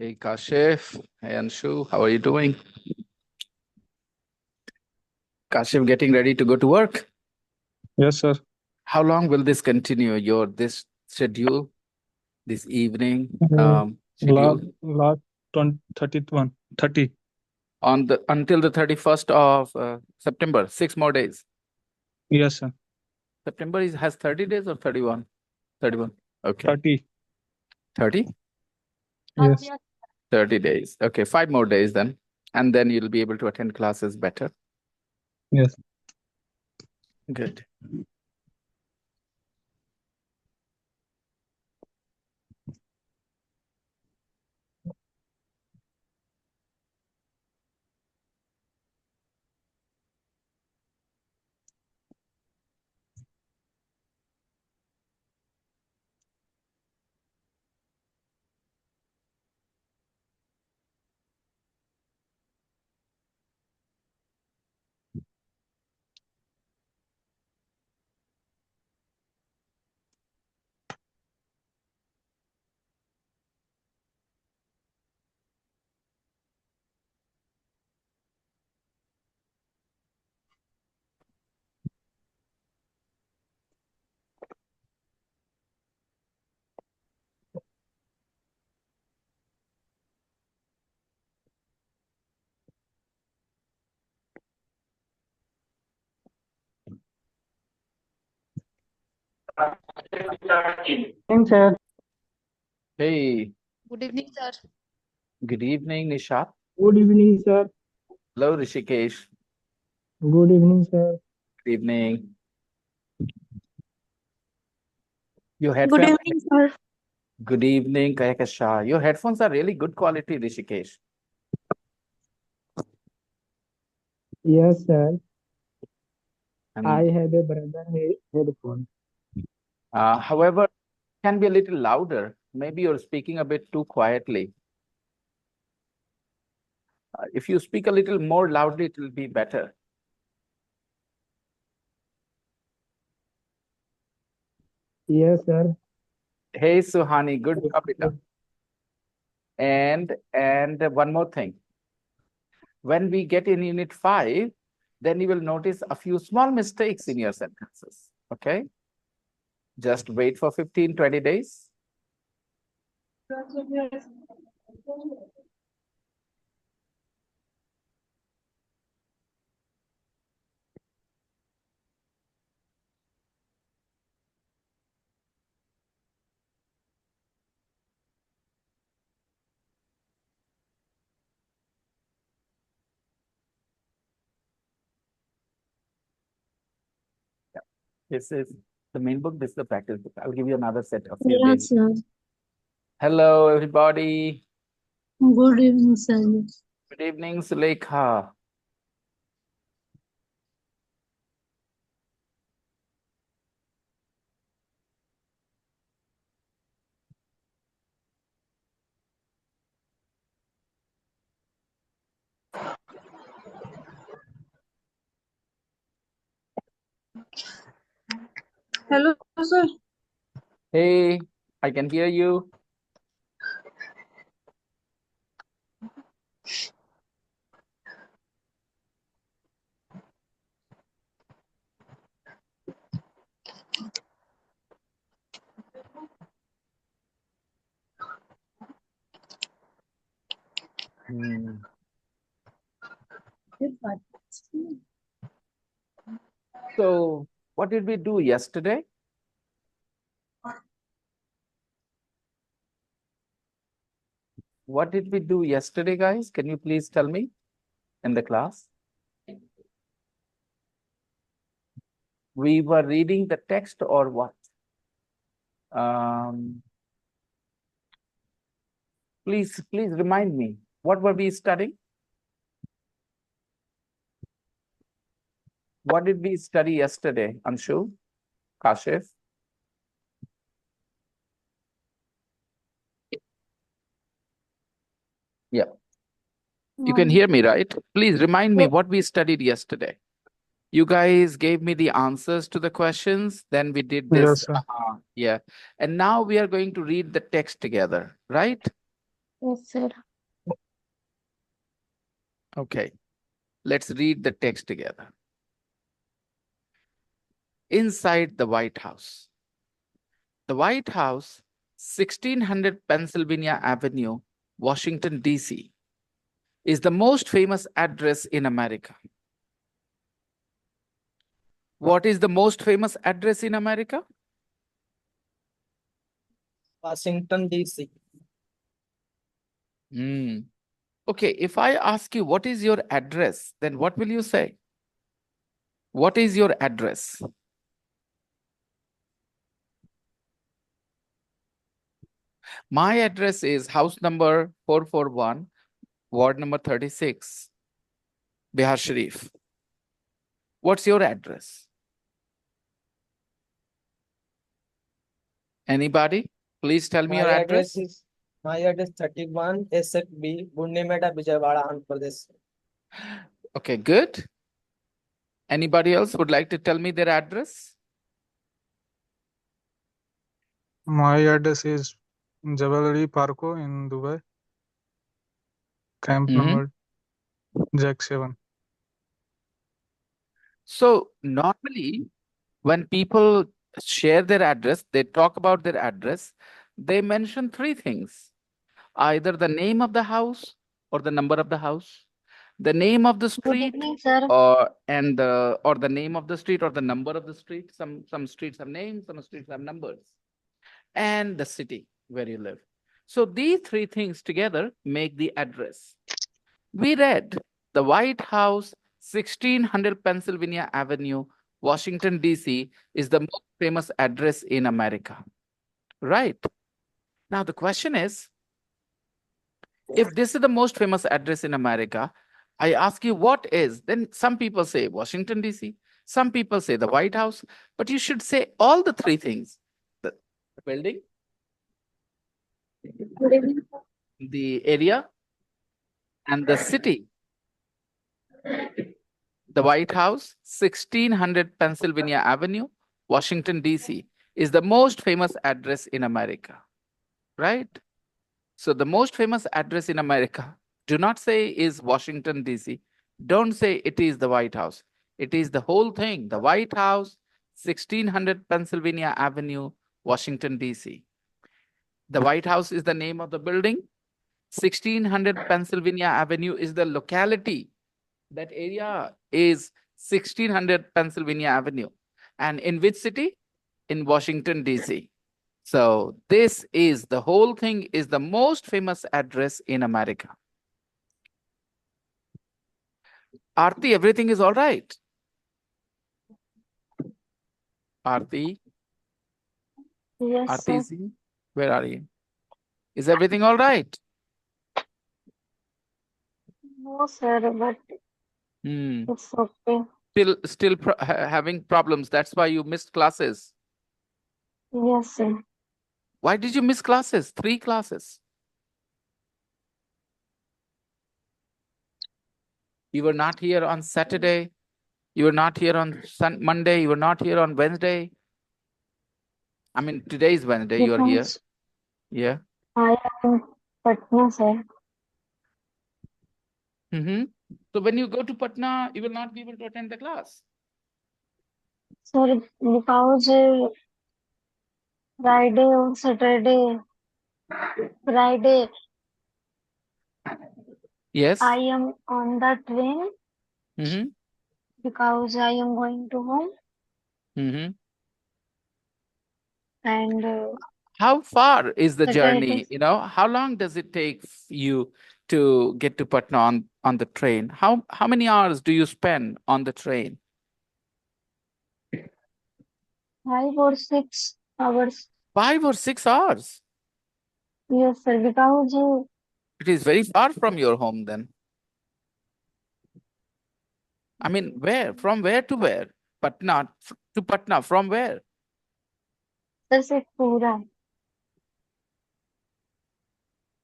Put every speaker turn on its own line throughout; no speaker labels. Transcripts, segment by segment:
Hey Kashif, hey Anshu, how are you doing? Kashif getting ready to go to work.
Yes, sir.
How long will this continue? Your this schedule, this evening
Uh,
schedule
last 20, 31, 30.
on the until the 31st of September. 6 more days.
Yes, sir.
September has 30 days or 31? 31. Okay.
30.
30?
Yes.
30 days. Okay, 5 more days then. And then you'll be able to attend classes better.
Yes.
Good.
Evening, sir.
Hey,
Good evening, sir.
good evening, Nishat.
Good evening, sir.
Hello, Rishikesh.
Good evening, sir.
Good evening. Your
Good
headphones.
evening, sir.
Good evening, Kayakasha. Your headphones are really good quality, Rishikesh.
Yes, sir. I
And
have a brother headphone.
however, can be a little louder. Maybe you're speaking a bit too quietly. If you speak a little more loudly, it will be better.
Yes, sir.
Hey, Suhani, good job, beta. And one more thing. When we get in Unit 5, then you will notice a few small mistakes in your sentences. Okay? Just wait for 15, 20 days. This is the main book. This is the practice book. I'll give you another set of few days.
Yes, sir.
Hello, everybody.
Good evening, sir.
Good evening, Sulekha.
Hello, sir.
Hey, I can hear you. Hmm. So, what did we do yesterday? What did we do yesterday, guys? Can you please tell me in the class? We were reading the text or what? Um, please remind me. What were we studying? What did we study yesterday, Anshu? Kashif? Yeah. You can hear me, right? Please remind me what we studied yesterday. You guys gave me the answers to the questions. Then we did this.
Yes, sir.
Yeah. And now we are going to read the text together, right?
Yes, sir.
Okay, let's read the text together. Inside the White House. The White House, 1600 Pennsylvania Avenue, Washington, D.C., is the most famous address in America. What is the most famous address in America?
Washington, D.C.
Okay, if I ask you what is your address, then what will you say? What is your address? My address is house number 441, ward number 36, Bihar Sharif. What's your address? Anybody? Please tell me your address.
My address 31 SFB, Bundemeda, Vijayawada, Andhra Pradesh.
Okay, good. Anybody else would like to tell me their address?
My address is Jabal Ali Parko in Dubai. Camp number Jack 7.
So normally when people share their address, they talk about their address, they mention three things: either the name of the house or the number of the house, the name of the
Good
street,
evening, sir.
or the name of the street or the number of the street. Some streets have names, some streets have numbers, and the city where you live. So these three things together make the address. We read the White House, 1600 Pennsylvania Avenue, Washington, D.C. is the most famous address in America, right? Now the question is, if this is the most famous address in America, I ask you what is, then some people say Washington, D.C., some people say the White House, but you should say all the three things: the building,
Good evening, sir.
the area, and the city. The White House, 1600 Pennsylvania Avenue, Washington, D.C., is the most famous address in America, right? So the most famous address in America, do not say is Washington, D.C. Don't say it is the White House. It is the whole thing. The White House, 1600 Pennsylvania Avenue, Washington, D.C. The White House is the name of the building. 1600 Pennsylvania Avenue is the locality. That area is 1600 Pennsylvania Avenue. And in which city? In Washington, D.C. So this is, the whole thing is the most famous address in America. Aarti, everything is all right? Aarti?
Yes, sir.
Aarti, where are you? Is everything all right?
No, sir, but it's okay.
Still having problems. That's why you missed classes.
Yes, sir.
Why did you miss classes? 3 classes. You were not here on Saturday. You were not here on Monday. You were not here on Wednesday. I mean, today is Wednesday. You are here.
Because
Yeah.
I am in Patna, sir.
So when you go to Patna, you will not be able to attend the class.
Sir, because Friday or Saturday, Friday,
Yes.
I am on the train
Mm-hmm.
because I am going to home
Mm-hmm.
and
How far is the journey?
Saturday,
How long does it take you to get to Patna on the train? How many hours do you spend on the train?
5 or 6 hours.
5 or 6 hours.
Yes, sir, because
It is very far from your home then. I mean, where? From where to where? Patna to Patna. From where?
Sep24,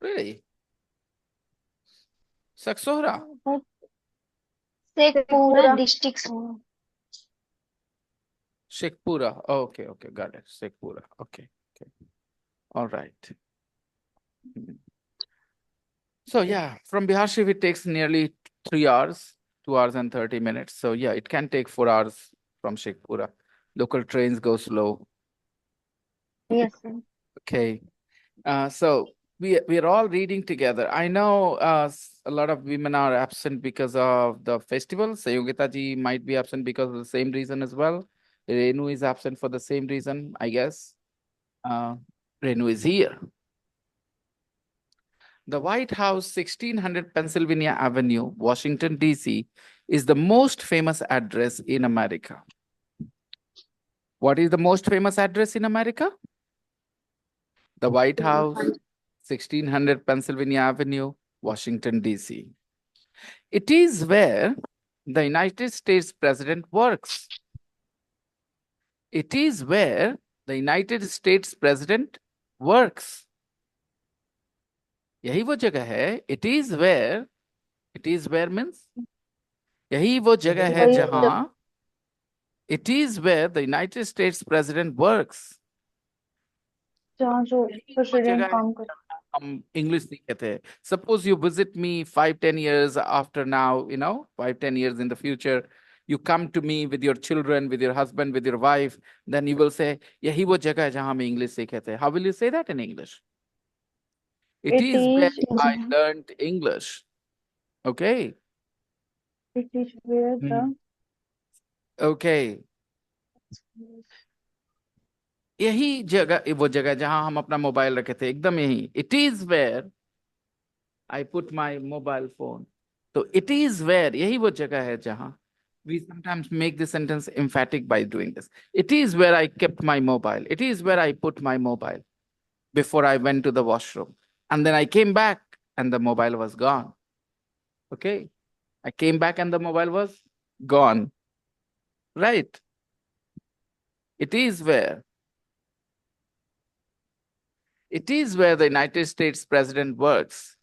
Really? Saksora.
but Sep24 district.
Shekhpura. Oh, okay, got it. Shekhpura. Okay. All right. So yeah, from Bihar Sharif, it takes nearly 3 hours, 2 hours and 30 minutes. So yeah, it can take 4 hours from Sheikhpura. Local trains go slow.
Yes, sir.
Okay. So we are all reading together. I know a lot of women are absent because of the festival. Sayogita ji might be absent because of the same reason as well. Renu is absent for the same reason, I guess. Uh, Renu is here. The White House, 1600 Pennsylvania Avenue, Washington, D.C., is the most famous address in America. What is the most famous address in America? The White House, 1600 Pennsylvania Avenue, Washington, D.C. It is where the United States President works. It is where the United States President works. यही वो जगह है. It is where means यही वो जगह है
वही
जहां it is where the United States President works.
जहाँ जो
यही वो
प्रेसिडेंट
जगह है
काम कर
हम इंग्लिश सीखे थे. Suppose you visit me 5-10 years after now, 5-10 years in the future, you come to me with your children, with your husband, with your wife, then you will say, यही वो जगह है जहां हम इंग्लिश सीखे थे. How will you say that in English? It
It
is where
is
I learned English. Okay.
it is where the
Okay. यही जगह वो जगह जहां हम अपना मोबाइल रखे थे, एकदम यही. It is where I put my mobile phone. So it is where, यही वो जगह है जहां. We sometimes make the sentence emphatic by doing this. It is where I kept my mobile. It is where I put my mobile before I went to the washroom. And then I came back and the mobile was gone. Okay. I came back and the mobile was gone. Right. It is where. It is where the United States President works.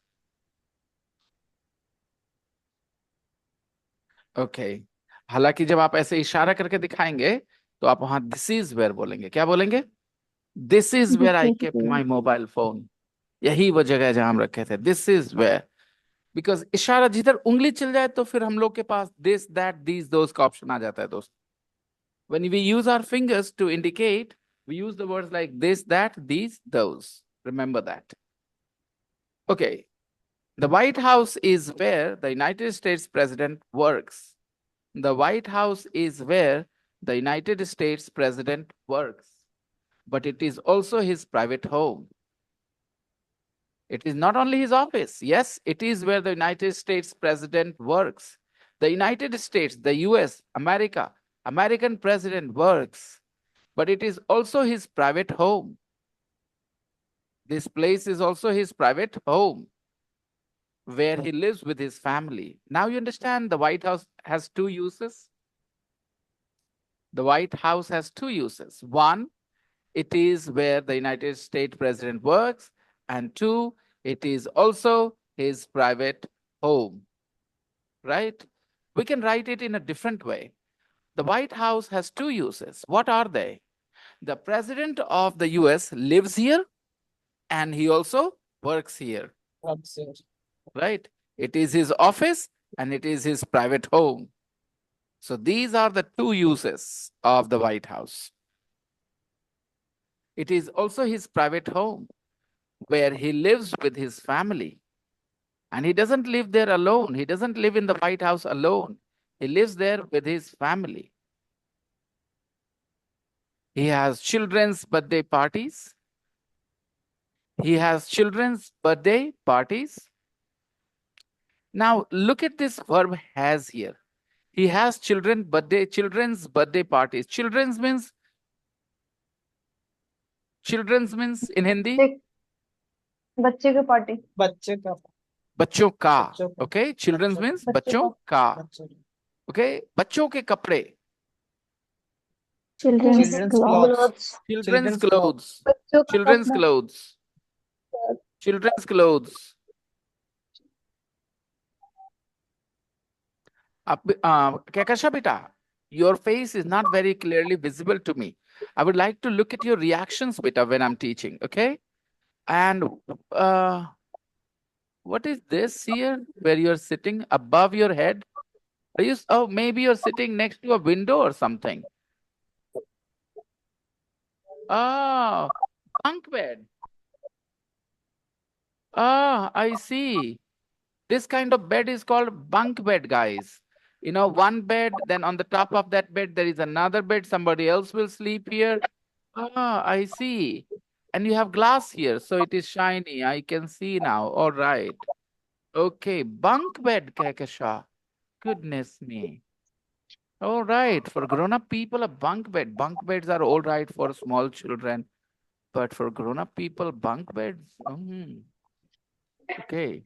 Okay. हालांकि जब आप ऐसे इशारा करके दिखाएंगे तो आप वहां दिस इज वेयर बोलेंगे. क्या बोलेंगे? This is where I kept my mobile phone. यही वो जगह है जहां हम रखे थे. This is where. बिकॉज इशारा जिधर उंगली चल जाए तो फिर हम लोग के पास दिस दैट दीज दोस का ऑप्शन आ जाता है दोस्त. When we use our fingers to indicate, we use the words like this, that, these, those. Remember that. Okay. The White House is where the United States President works. The White House is where the United States President works. But it is also his private home. It is not only his office. Yes, it is where the United States President works. The United States, the US, America, American president works. But it is also his private home. This place is also his private home where he lives with his family. Now you understand the White House has two uses. The White House has two uses. One, it is where the United States President works. And two, it is also his private home. Right? We can write it in a different way. The White House has two uses. What are they? The President of the US lives here and he also works here. Right? It is his office and it is his private home. So these are the two uses of the White House. It is also his private home where he lives with his family. And he doesn't live there alone. He doesn't live in the White House alone. He lives there with his family. He has children's birthday parties. He has children's birthday parties. Now look at this verb has here. He has children's birthday parties. Children's means in Hindi?
बच्चे के party
बच्चे का
बच्चों का.
बच्चों का.
Okay, children's means
बच्चों
बच्चों का.
बच्चों
Okay, बच्चों के कपड़े.
Children's
Children's
clothes
Children's
Children's
clothes.
बच्चों का
Children's
कपड़ा
clothes. Children's clothes. Kekasha beta, your face is not very clearly visible to me. I would like to look at your reactions beta when I'm teaching, okay? And What is this here where you're sitting above your head? Are you, oh, maybe you're sitting next to a window or something. Ah, bunk bed. Ah, I see. This kind of bed is called bunk bed, guys. You know, one bed, then on the top of that bed, there is another bed. Somebody else will sleep here. Ah, I see. And you have glass here, so it is shiny. I can see now. All right. Okay, bunk bed, Kehkashan. Goodness me. All right. For grown-up people, a bunk bed. Bunk beds are all right for small children, but for grown-up people, bunk beds. Okay.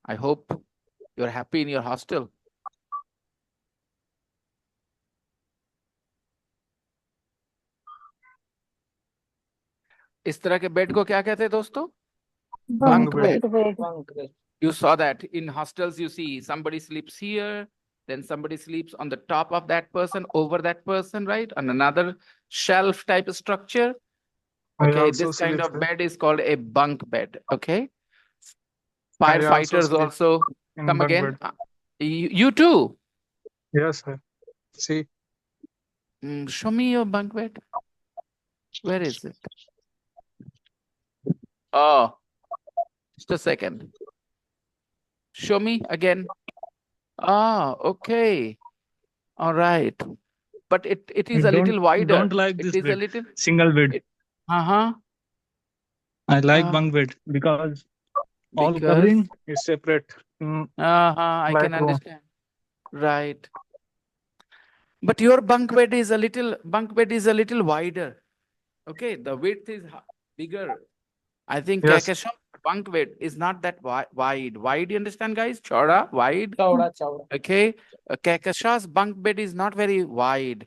I hope you're happy in your hostel. इस तरह के bed को क्या कहते हैं दोस्तों?
Bunk
Bunk
bed.
bed.
bunk bed.
You saw that in hostels, you see somebody sleeps here, then somebody sleeps on the top of that person, over that person, right? On another shelf type of structure.
I
Okay,
also
this kind
sleep
of
there.
bed is called a bunk bed. Okay.
I also
Firefighters
sleep
also
in
come
bunk
again.
bed.
You too.
Yes, sir. See,
Show me your bunk bed. Where is it? Oh, just a second. Show me again. Ah, okay. All right. But it is
I
a little wider.
don't like
It
this
is a
bed,
little.
single bed.
Uh-huh.
I like
Uh,
bunk bed because all
because
covering is separate.
I
like
can
room.
understand. Right. But your bunk bed is a little wider. Okay, the width is bigger. I think
Yes,
Kehkashan bunk bed is not that wide. Wide, you understand, guys? Chora, wide.
Chowda, chowda.
Okay. Kehkashan's bunk bed is not very wide.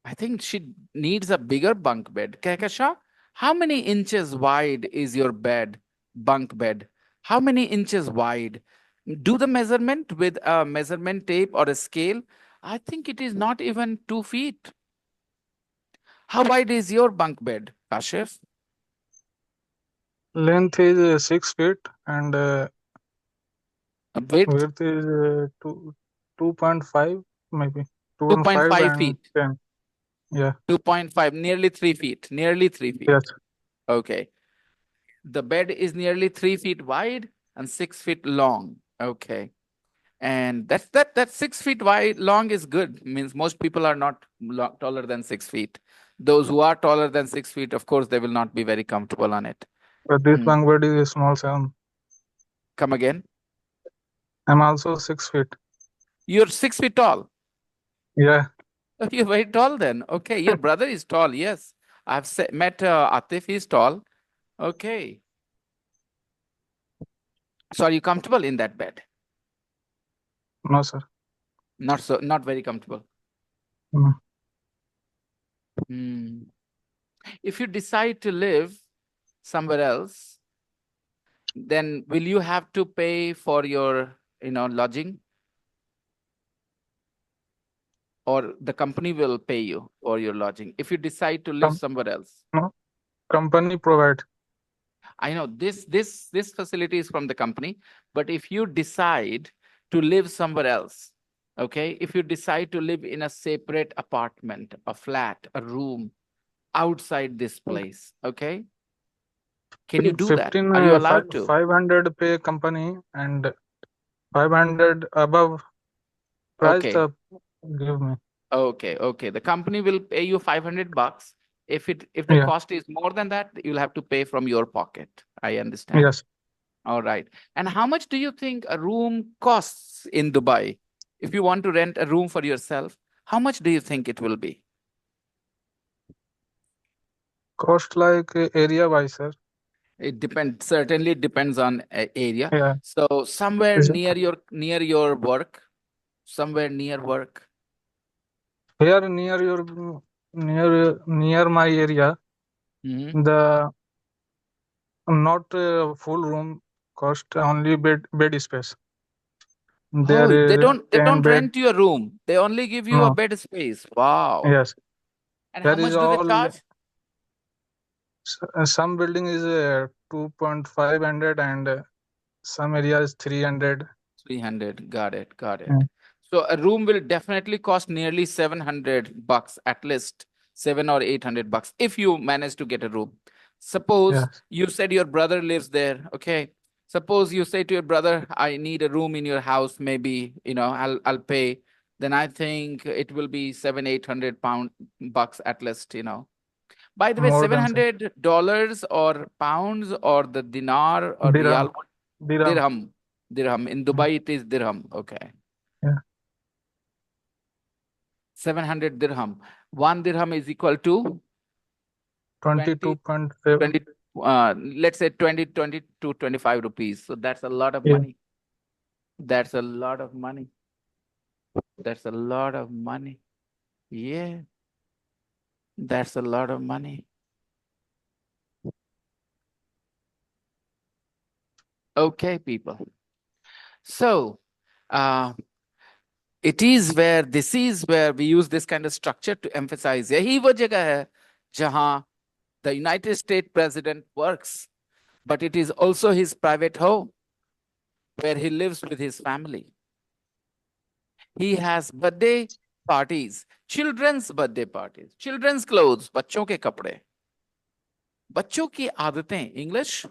I think she needs a bigger bunk bed. Kehkashan, how many inches wide is your bed, bunk bed? How many inches wide? Do the measurement with a measurement tape or a scale. I think it is not even 2 feet. How wide is your bunk bed, Kashif?
length is 6 feet and
Width?
width is 2.5 maybe 2.5
2.5
and
feet.
10. Yeah.
2.5, nearly 3 feet. Nearly 3 feet.
Yes.
Okay. The bed is nearly 3 feet wide and 6 feet long. Okay. And that 6 feet wide long is good. Means most people are not taller than 6 feet. Those who are taller than 6 feet, of course, they will not be very comfortable on it.
But this bunk bed is a small sound.
Come again.
I'm also 6 feet.
You're 6 feet tall.
Yeah.
You're very tall then. Okay. Your brother is tall. Yes. I've met Atif. He's tall. Okay. So are you comfortable in that bed?
No, sir.
Not very comfortable.
No.
If you decide to live somewhere else, then will you have to pay for your, lodging? Or the company will pay you for your lodging if you decide to live somewhere else?
No. Company provide.
I know this facility is from the company, but if you decide to live somewhere else, okay, if you decide to live in a separate apartment, a flat, a room outside this place, okay, can you do that?
15,
Are you allowed to?
500 pay company and 500 above price
Okay.
give me.
Okay. The company will pay you $500. If the
Yeah.
cost is more than that, you'll have to pay from your pocket. I understand.
Yes.
All right. And how much do you think a room costs in Dubai? If you want to rent a room for yourself, how much do you think it will be?
Cost like area wise, sir.
It depends. Certainly it depends on area.
Yeah.
So somewhere
Is it-
near your work, somewhere near work.
Here near my area, the not full room cost only bed space. There
Oh,
is
they don't
10 bed.
rent you a room. They only give you a
No.
bed space. Wow.
Yes.
And
There
how much
is
do they
all.
charge?
Some building is 2,500 and some areas 300.
300. Got it. Got it.
Yeah.
So a room will definitely cost nearly $700, at least $700 or $800 if you manage to get a room. Suppose
Yes.
you said your brother lives there. Okay. Suppose you say to your brother, I need a room in your house. Maybe, I'll pay. Then I think it will be $700-800 at least, By the way,
More than sir.
$700 or pounds or the dinar or
Dirham.
real,
Dirham.
dirham. In Dubai, it is dirham. Okay.
Yeah.
700 dirham. 1 dirham is equal to
22.7.
20, let's say 20 to 25 rupees. So that's a lot of
Yeah.
money. That's a lot of money. That's a lot of money. Yeah. That's a lot of money. Okay, people. So, this is where we use this kind of structure to emphasize. यही वो जगह है जहां the United States president works, but it is also his private home where he lives with his family. He has birthday parties, children's birthday parties, children's clothes, बच्चों के कपड़े, बच्चों की आदतें, English?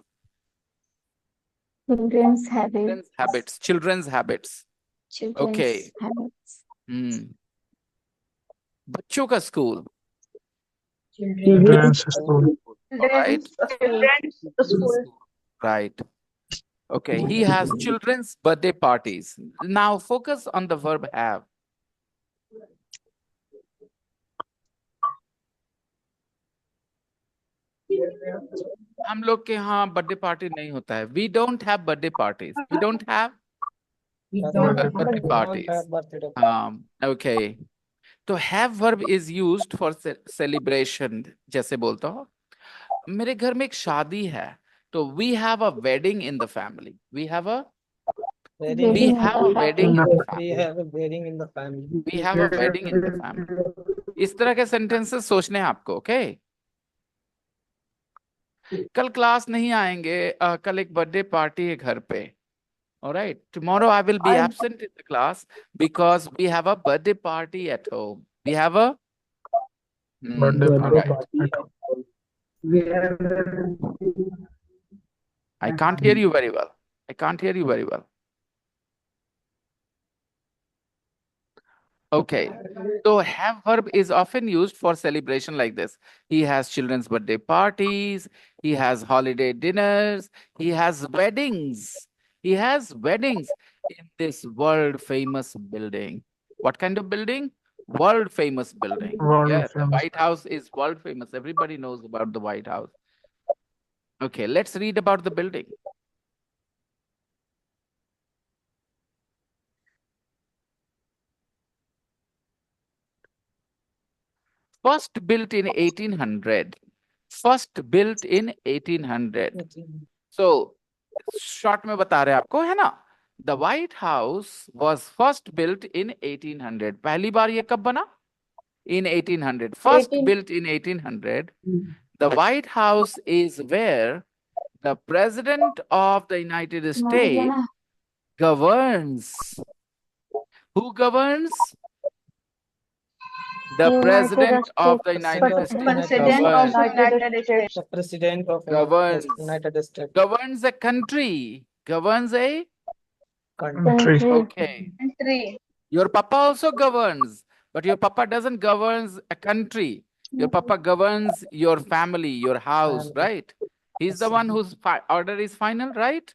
Children's habits.
Children's habits.
Children's
Okay.
habits.
बच्चों का school,
Children's school.
right?
Children's school.
Right. Okay, he has children's birthday parties. Now focus on the verb have. हम लोग के यहाँ बर्थडे पार्टी नहीं होता है. We don't have birthday parties. We don't have birthday parties. Okay. तो have verb is used for celebration. जैसे बोलता हूँ मेरे घर में एक शादी है तो we have a wedding in the family. We have a
Wedding.
we have a wedding in the
We
family.
have a wedding in the family.
We have a wedding in the family. इस तरह के sentences सोचने हैं आपको. Okay कल class नहीं आएंगे. कल एक बर्थडे पार्टी है घर पे. Alright, tomorrow I will be absent in the class because we have a birthday party at home. We have a
Birthday
alright.
party.
I can't hear you very well. I can't hear you very well. Okay, so have verb is often used for celebration like this. He has children's birthday parties. He has holiday dinners. He has weddings. He has weddings in this world famous building. What kind of building? World famous building.
World
Yeah, the
famous.
White House is world famous. Everybody knows about the White House. Okay, let's read about the building. First built in 1800. First built in 1800. So, short में बता रहे हैं आपको है ना? The White House was first built in 1800. पहली बार ये कब बना? In 1800. First built in 1800. The White House is where the President of the United States governs. Who governs? The President of the United States
President of the United States.
The President of
Governs.
United States.
Governs a country. Governs a
Country.
okay.
Country.
Your papa also governs, but your papa doesn't governs a country. Your papa governs your family, your house, right? He's the one whose order is final, right?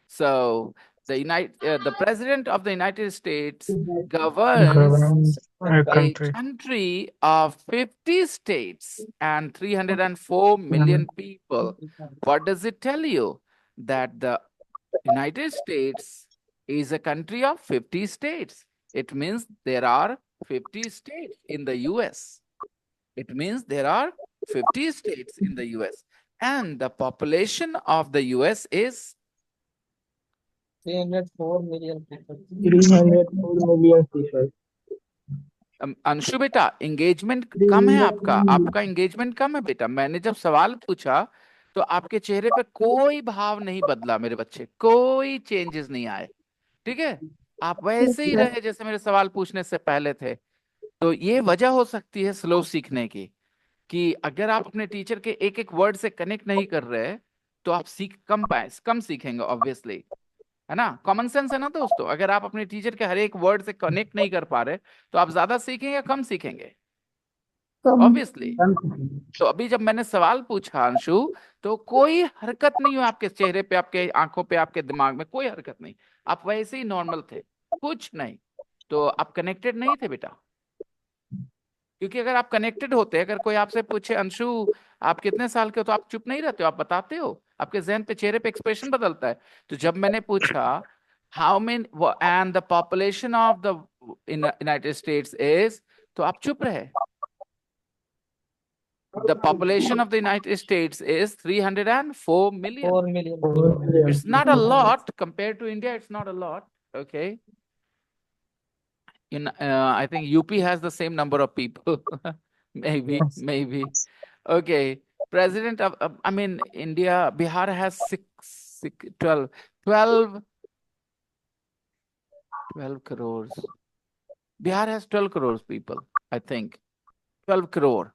So the President of the United States governs
A
a
country.
country of 50 states and 304 million people. What does it tell you? That the United States is a country of 50 states. It means there are 50 states in the US. It means there are 50 states in the US. And the population of the US is
304 million people.
304 million people.
Anshu बेटा engagement कम है आपका. आपका engagement कम है बेटा. मैंने जब सवाल पूछा तो आपके चेहरे पे कोई भाव नहीं बदला मेरे बच्चे, कोई चेंजेस नहीं आए, ठीक है, आप वैसे ही रहे जैसे मेरे सवाल पूछने से पहले थे। तो ये वजह हो सकती है स्लो सीखने की, कि अगर आप अपने टीचर के एक एक वर्ड से कनेक्ट नहीं कर रहे तो आप सीख कम पाए, कम सीखेंगे ऑब्वियसली, है ना, कॉमन सेंस है ना दोस्तों। अगर आप अपने टीचर के हर एक वर्ड से कनेक्ट नहीं कर पा रहे तो आप ज्यादा सीखेंगे या कम सीखेंगे, ऑब्वियसली। तो अभी जब मैंने सवाल पूछा अंशु, तो कोई हरकत नहीं हुई आपके चेहरे पे, आपके आंखों पे, आपके दिमाग में कोई हरकत नहीं, आप वैसे ही नॉर्मल थे, कुछ नहीं। तो आप कनेक्टेड नहीं थे बेटा, क्योंकि अगर आप कनेक्टेड होते, अगर कोई आपसे पूछे अंशु आप कितने साल के हो, तो आप चुप नहीं रहते हो, आप बताते हो, आपके जहन पे, चेहरे पे एक्सप्रेशन बदलता है। तो जब मैंने पूछा how many and the population of the United states is, तो आप चुप रहे। The population of the United States is 304 million.
4 million.
It's not a lot compared to India. It's not a lot. Okay. I think UP has the same number of people. maybe. Okay. President of, I mean, India, Bihar has 12 crores. Bihar has 12 crores people, I think. 12 crore.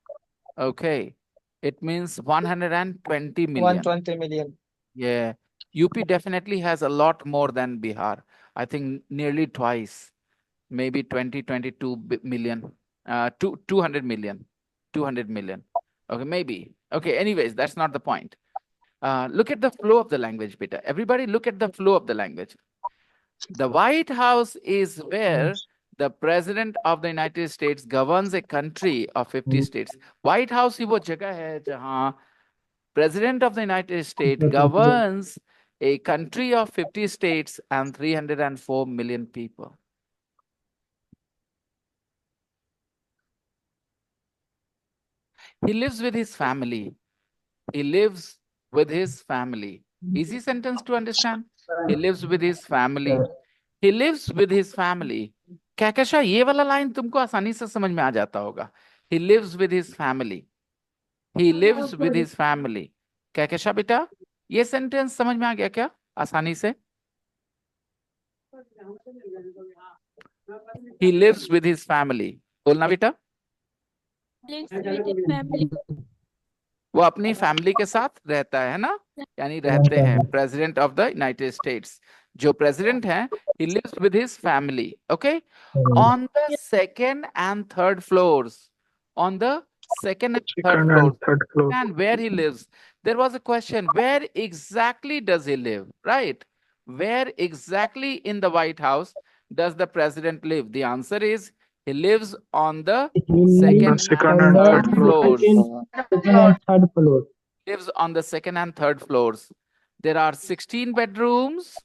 Okay. It means 120 million.
120 million.
Yeah. UP definitely has a lot more than Bihar. I think nearly twice, maybe 22 million, 200 million, 200 million. Okay, maybe. Okay, anyways, that's not the point. Look at the flow of the language, beta. Everybody look at the flow of the language. The White House is where the President of the United States governs a country of 50 states. White House ही वो जगह है जहाँ President of the United States governs a country of 50 states and 304 million people. He lives with his family. He lives with his family. Easy sentence to understand. He lives with his family. He lives with his family. Kahkasha ये वाला line तुमको आसानी से समझ में आ जाता होगा. He lives with his family. He lives with his family. Kahkasha बेटा, ये सेंटेंस समझ में आ गया क्या आसानी से? He lives with his family. बोलना बेटा. वो अपनी फैमिली के साथ रहता है ना, यानी रहते हैं. President of the United states, जो प्रेसिडेंट हैं, he lives with his family. Okay, on the second and third floors, on the second and third floors, and where he lives. There was a question, where exactly does he live, right? Where exactly in the White House does the president live? The answer is he lives on the second and third floors.
Second and third floor.
Lives on the second and third floors. There are 16 bedrooms.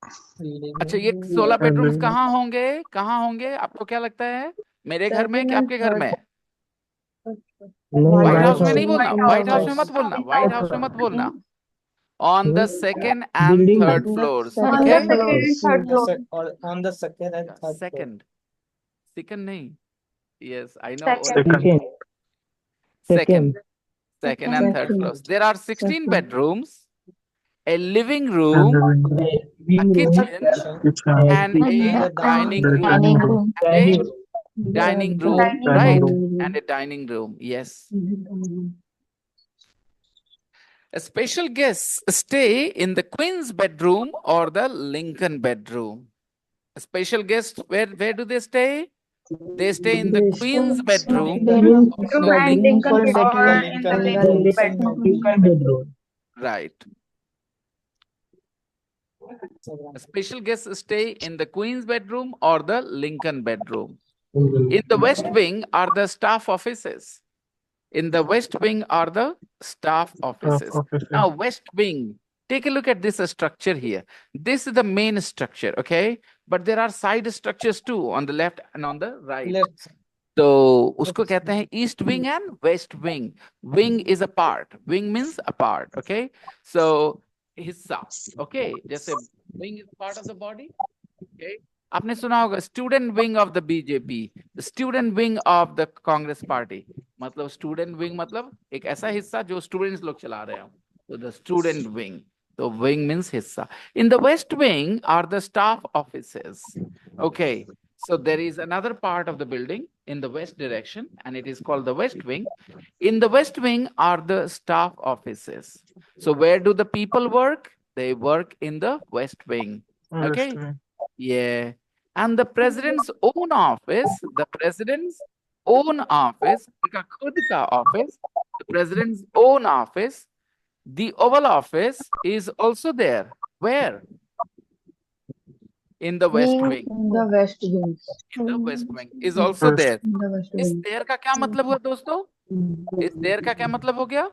अच्छा, ये 16 bedrooms कहाँ होंगे, कहाँ होंगे आपको क्या लगता है? मेरे घर में कि आपके घर में? व्हाइट हाउस में नहीं बोलना, व्हाइट हाउस में मत बोलना, व्हाइट हाउस में मत बोलना. On the second and third floors. Okay?
On the second and third floor.
Second नहीं. Yes, I know.
Second.
Second and third floors. There are 16 bedrooms, a living room, a kitchen, and a dining room. And a dining room, right? And a dining room, yes. A special guests stay in the Queen's bedroom or the Lincoln bedroom. A special guest, where do they stay? They stay in the Queen's bedroom or the Lincoln bedroom. Right. A special guests stay in the Queen's bedroom or the Lincoln bedroom. In the West Wing are the staff offices. In the West Wing are the staff offices. Now, West Wing, take a look at this structure here. This is the main structure, okay? But there are side structures too, on the left and on the right.
Left.
So, उसको कहते हैं East Wing and West Wing. Wing is a part. Wing means a part, okay? So, हिस्सा, okay? जैसे wing is part of the body, okay? आपने सुना होगा student wing of the BJP, student wing of the Congress party. मतलब student wing मतलब एक ऐसा हिस्सा जो स्टूडेंट्स लोग चला रहे हो, तो द स्टूडेंट विंग। तो विंग मीन्स हिस्सा। In the west wing are the staff offices. Okay, so there is another part of the building in the west direction and it is called the west wing. In the west wing are the staff offices. So where do the people work? They work in the west wing. Okay,
West wing.
yeah. And the president's own office, the president's own office, उनका खुद का office, the president's own office, the Oval Office is also there. Where? In the West Wing.
In the West Wing.
In the West Wing is also
West.
there.
In the West
इस
Wing.
there का क्या मतलब हुआ दोस्तों? इस there का क्या मतलब हो गया?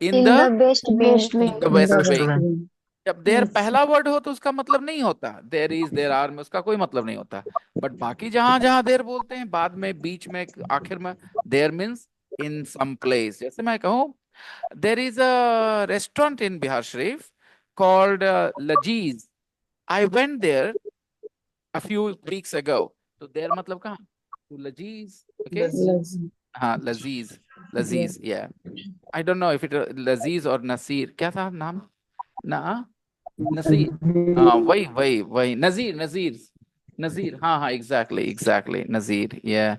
In the
West
West
wing.
in the
In
West
the
West
Wing.
wing.
Wing.
जब देर
Yes.
पहला वर्ड हो तो उसका मतलब नहीं होता, देर इज देर आर में उसका कोई मतलब नहीं होता। बट बाकी जहां जहां देर बोलते हैं, बाद में, बीच में, आखिर में, देर मीन्स इन सम प्लेस। जैसे मैं कहूँ there is a restaurant in Bihar Sharif called Lazeez, I went there a few weeks ago. तो देर मतलब कहाँ? तो लजीज। Okay,
Lezzeez.
हाँ, लजीज, लजीज, या I don't know if it Lazeez और नसीर, क्या था नाम ना, नसीर, हाँ वही वही वही, नजीर, नजीर, नजीर, हाँ हाँ, exactly exactly, Nazir, yeah.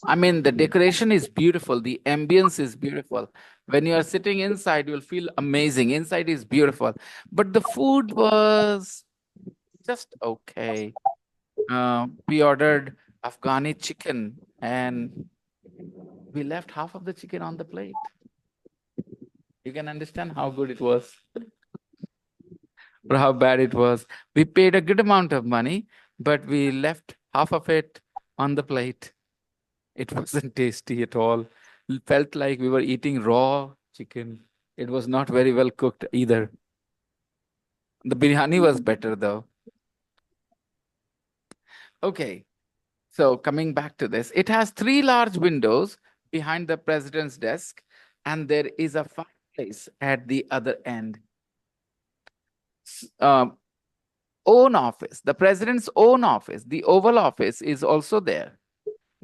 I mean, the decoration is beautiful, the ambience is beautiful. When you are sitting inside, you'll feel amazing. Inside is beautiful, but the food was just okay. We ordered Afghani chicken and we left half of the chicken on the plate. You can understand how good it was. Or how bad it was. We paid a good amount of money, but we left half of it on the plate. It wasn't tasty at all. It felt like we were eating raw chicken. It was not very well cooked either. The biryani was better though. Okay, so coming back to this, it has 3 large windows behind the president's desk, and there is a fireplace at the other end. Own office, the president's own office, the Oval Office is also there.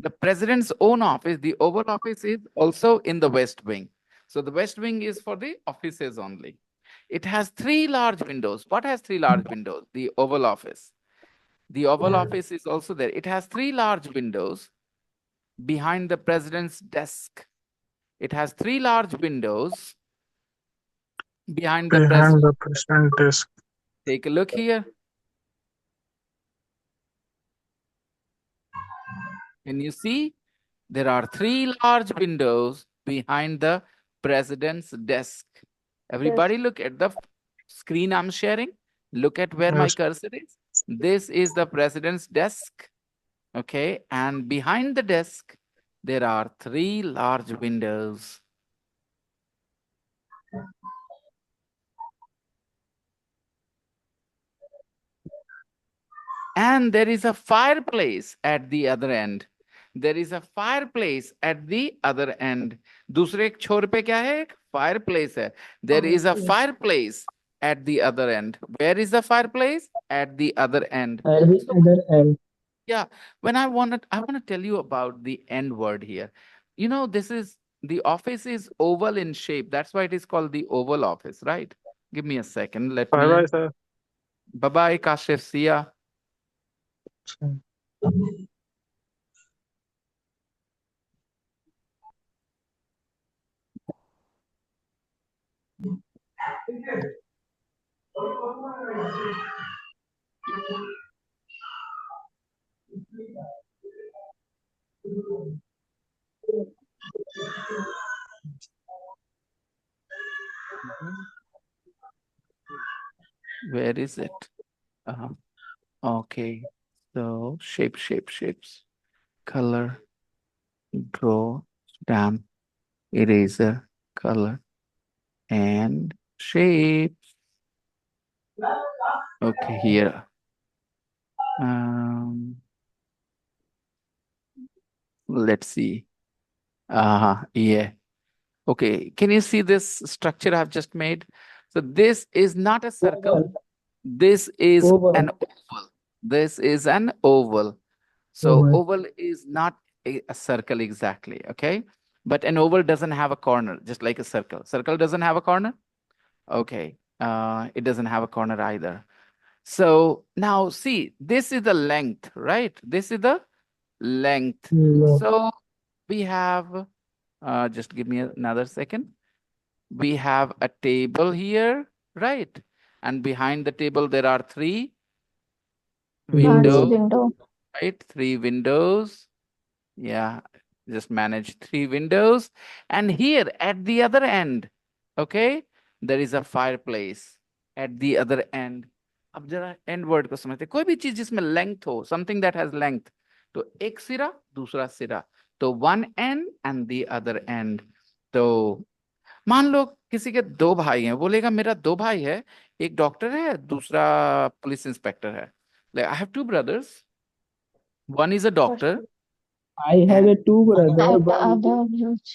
The president's own office, the Oval Office is also in the West Wing. So the West Wing is for the offices only. It has 3 large windows. What has 3 large windows? The Oval Office. The Oval Office is also there. It has 3 large windows behind the president's desk. It has 3 large windows behind the
Behind
president.
the president desk.
Take a look here. Can you see? There are 3 large windows behind the president's desk. Everybody look at the screen I'm sharing. Look at where my
Yes.
cursor is. This is the president's desk. Okay, and behind the desk, there are 3 large windows. And there is a fireplace at the other end. There is a fireplace at the other end. दूसरे एक छोर पे क्या है? एक fireplace है. There is a fireplace at the other end. Where is the fireplace? At the other end.
At the other end.
Yeah, when I want to tell you about the end word here. You know, this is, the office is oval in shape. That's why it is called the Oval Office, right? Give me a second. Let
Bye
me.
bye, sir.
Bye-bye, Kashif. See ya. Where is it? Okay. So shapes, color, draw, stamp, eraser, color, and shape. Okay, here. Let's see. Yeah. Okay, can you see this structure I've just made? So this is not a circle. This is
Oval.
an oval. This is an oval. So
Oval.
oval is not a circle exactly, okay? But an oval doesn't have a corner, just like a circle. Circle doesn't have a corner? Okay. It doesn't have a corner either. So now see, this is the length, right? This is the length.
Yeah.
So we have, just give me another second. We have a table here, right? And behind the table, there are three
Window.
windows,
window.
right? Three windows. Yeah, just manage three windows. And here at the other end, okay, there is a fireplace at the other end. अब जरा end word को समझते हैं। कोई भी चीज जिसमें length हो, something that has length, तो एक सिरा दूसरा सिरा, तो one end and the other end. तो मान लो किसी के दो भाई हैं, बोलेगा मेरा दो भाई है, एक डॉक्टर है, दूसरा पुलिस इंस्पेक्टर है. Like, I have two brothers. One is a doctor
I have a
and
two brother.
And the
One
other huge.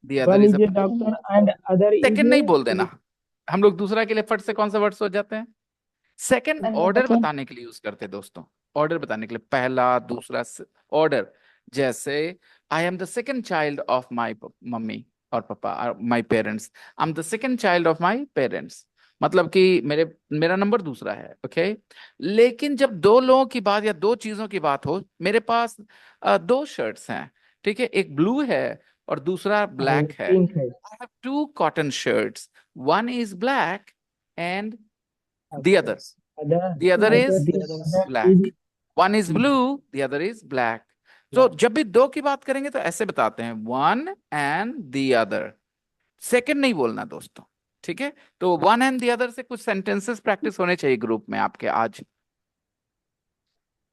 the other
one
is
is
a
a doctor and other is
second नहीं
a
बोल देना. हम लोग दूसरा के लिए फट से कौन सा वर्ड सोच जाते हैं? Second order
Second.
बताने के लिए यूज करते हैं दोस्तों. ऑर्डर बताने के लिए पहला दूसरा ऑर्डर. जैसे I am the second child of my mummy और पापा, my parents. I am the second child of my parents, मतलब कि मेरा नंबर दूसरा है. ओके. लेकिन जब दो लोगों की बात या दो चीजों की बात हो, मेरे पास दो शर्ट्स हैं, ठीक है, एक ब्लू है और दूसरा ब्लैक है.
pink है.
I have two cotton shirts. One is black and the other.
Other
The other is
the other
black.
is
One is blue, the other is black. तो जब भी दो की बात करेंगे तो ऐसे बताते हैं, one and the other. Second नहीं बोलना दोस्तों, ठीक है? तो one and the other से कुछ सेंटेंसेस प्रैक्टिस होने चाहिए ग्रुप में आपके. आज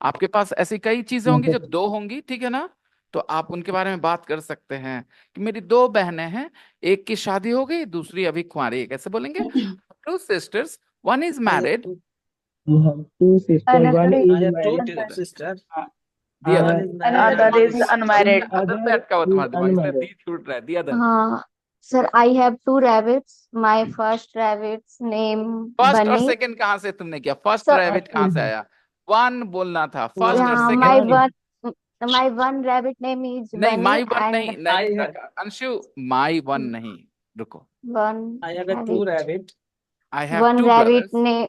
आपके पास ऐसी कई चीजें होंगी जो दो होंगी, ठीक है ना? तो आप उनके बारे में बात कर सकते हैं कि मेरी दो बहनें हैं, एक की शादी हो गई, दूसरी अभी कुंवारी है. कैसे बोलेंगे? Two sisters, one is married,
you have two sisters. One
Another
is
I have two
married.
sisters.
the other.
One is married.
Another is
the
unmarried.
Other पे
other
अटका हुआ तुम्हारा
is
दिमाग, इसलिए
unmarried.
दी छूट रहा है. the other.
Sir, I have two rabbits. My first rabbit's name
first और
Bunny.
सेकंड कहाँ से तुमने किया? फर्स्ट
So,
रैबिट कहाँ से आया? वन बोलना था. फर्स्ट और
yeah,
second
my one rabbit name is
नहीं.
Bunny
माई वन
and
नहीं, नहीं अंशु, माई वन नहीं. रुको.
one
I have a two
rabbit.
rabbit.
I have
One
two
rabbit
brothers.
name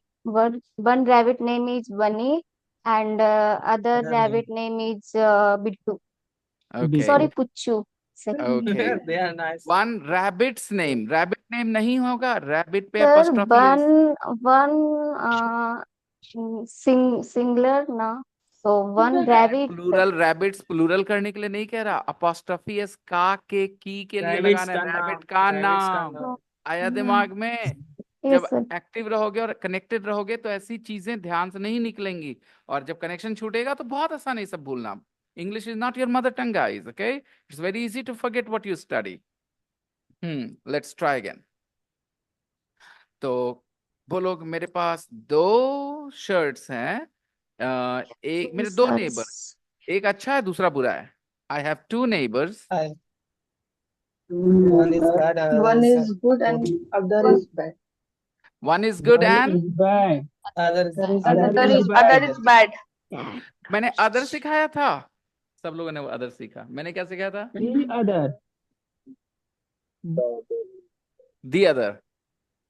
one rabbit name is Bunny and other
Other
rabbit name is Bittu.
Okay.
Sorry, Puchu.
Okay.
They are nice.
One rabbit's name. Rabbit name नहीं होगा. Rabbit पे
Sir,
apostrophe is.
one singular na. So one rabbit.
Plural rabbits plural करने के लिए नहीं कह रहा. apostrophe is का के की के लिए
Rabbits
लगाना है.
का नाम.
rabbit का
Rabbits का
नाम
नाम.
आया दिमाग में.
Yes,
जब
sir.
एक्टिव रहोगे और कनेक्टेड रहोगे तो ऐसी चीजें ध्यान से नहीं निकलेंगी, और जब कनेक्शन छूटेगा तो बहुत आसान है सब भूलना. English is not your mother tongue guys. Okay, it's very easy to forget what you study. Let's try again. तो बोलो मेरे पास दो शर्ट्स हैं. एक मेरे दो
Sir,
नेबर, एक अच्छा है दूसरा बुरा है. I have two neighbours.
One is bad.
One is good and other is bad.
One is good
One
and
is bad.
Other is
Other is bad.
मैंने अदर सिखाया था. सब लोगों ने वो अदर सीखा. मैंने क्या सिखाया था?
The other.
The other.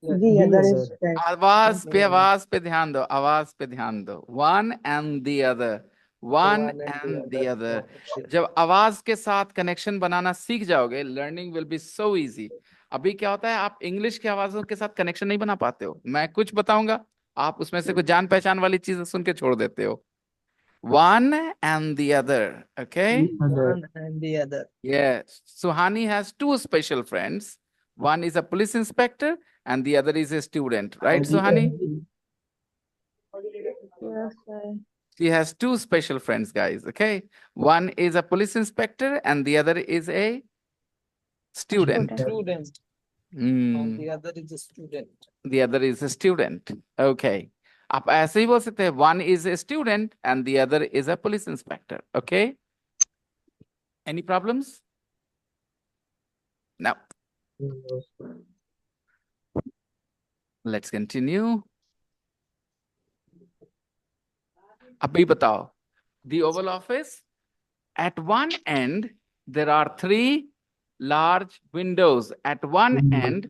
The other is bad.
आवाज पे ध्यान दो. आवाज पे ध्यान दो. One and the other. One and the other. जब आवाज के साथ कनेक्शन बनाना सीख जाओगे, learning will be so easy. अभी क्या होता है, आप इंग्लिश की आवाजों के साथ कनेक्शन नहीं बना पाते हो. मैं कुछ बताऊंगा, आप उसमें से कुछ जान पहचान वाली चीजें सुन के छोड़ देते हो. One and the other. Okay.
The other.
one and the other.
Yes, Suhani has two special friends. One is a police inspector and the other is a student, right, Suhani?
Yes, sir.
She has two special friends, guys, okay? One is a police inspector and the other is a student.
Student.
Hmm,
And the other is a student.
the other is a student. Okay. आप ऐसे ही बोल सकते हैं, one is a student and the other is a police inspector, okay? Any problems? No. Let's continue. अभी बताओ, the Oval Office, at one end there are three large windows. At one end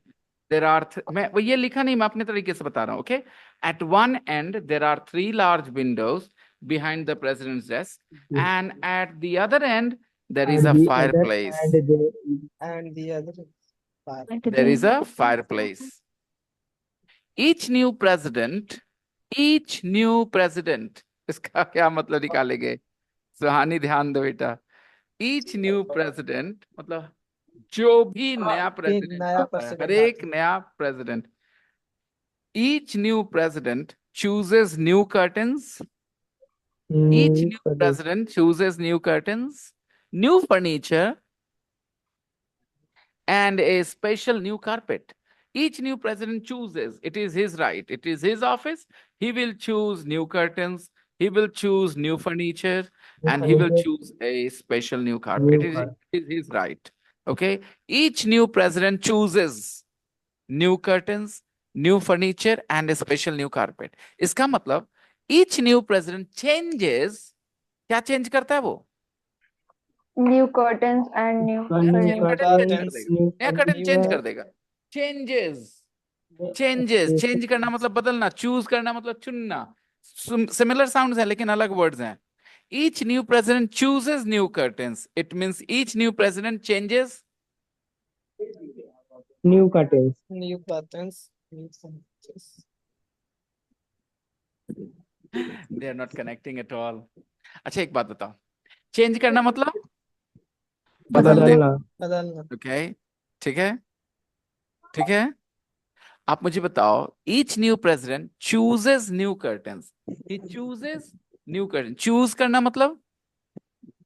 there are मैं वो ये लिखा नहीं, मैं अपने तरीके से बता रहा हूँ. Okay, at one end there are three large windows behind the president's desk, and at the other end there is a fireplace.
And the other part.
There is a fireplace. Each new president, इसका क्या मतलब निकालेंगे? सुहानी ध्यान दो बेटा. Each new president मतलब जो भी नया प्रेसिडेंट
नया
आता है,
president
हर एक नया president. Each new president chooses new curtains. Each new president chooses new curtains, new furniture, and a special new carpet. Each new president chooses. It is his right. It is his office. He will choose new curtains. He will choose new furniture, and he will choose a special new carpet. It is his right. Okay. Each new president chooses new curtains, new furniture, and a special new carpet. इसका मतलब each new president changes. क्या change करता है वो?
New curtains and new
New curtain change कर
curtains,
देगा. नया curtain change कर देगा. Changes. Change करना मतलब बदलना. Choose करना मतलब चुनना. Similar sounds है लेकिन अलग words हैं. Each new president chooses new curtains. It means each new president changes
New curtains.
new curtains, new furnitures.
they are not connecting at all. अच्छा एक बात बताओ. Change करना मतलब बदल देना.
बदलना.
Okay, ठीक है. ठीक है. आप मुझे बताओ, each new president chooses new curtains. He chooses new curtains. Choose करना मतलब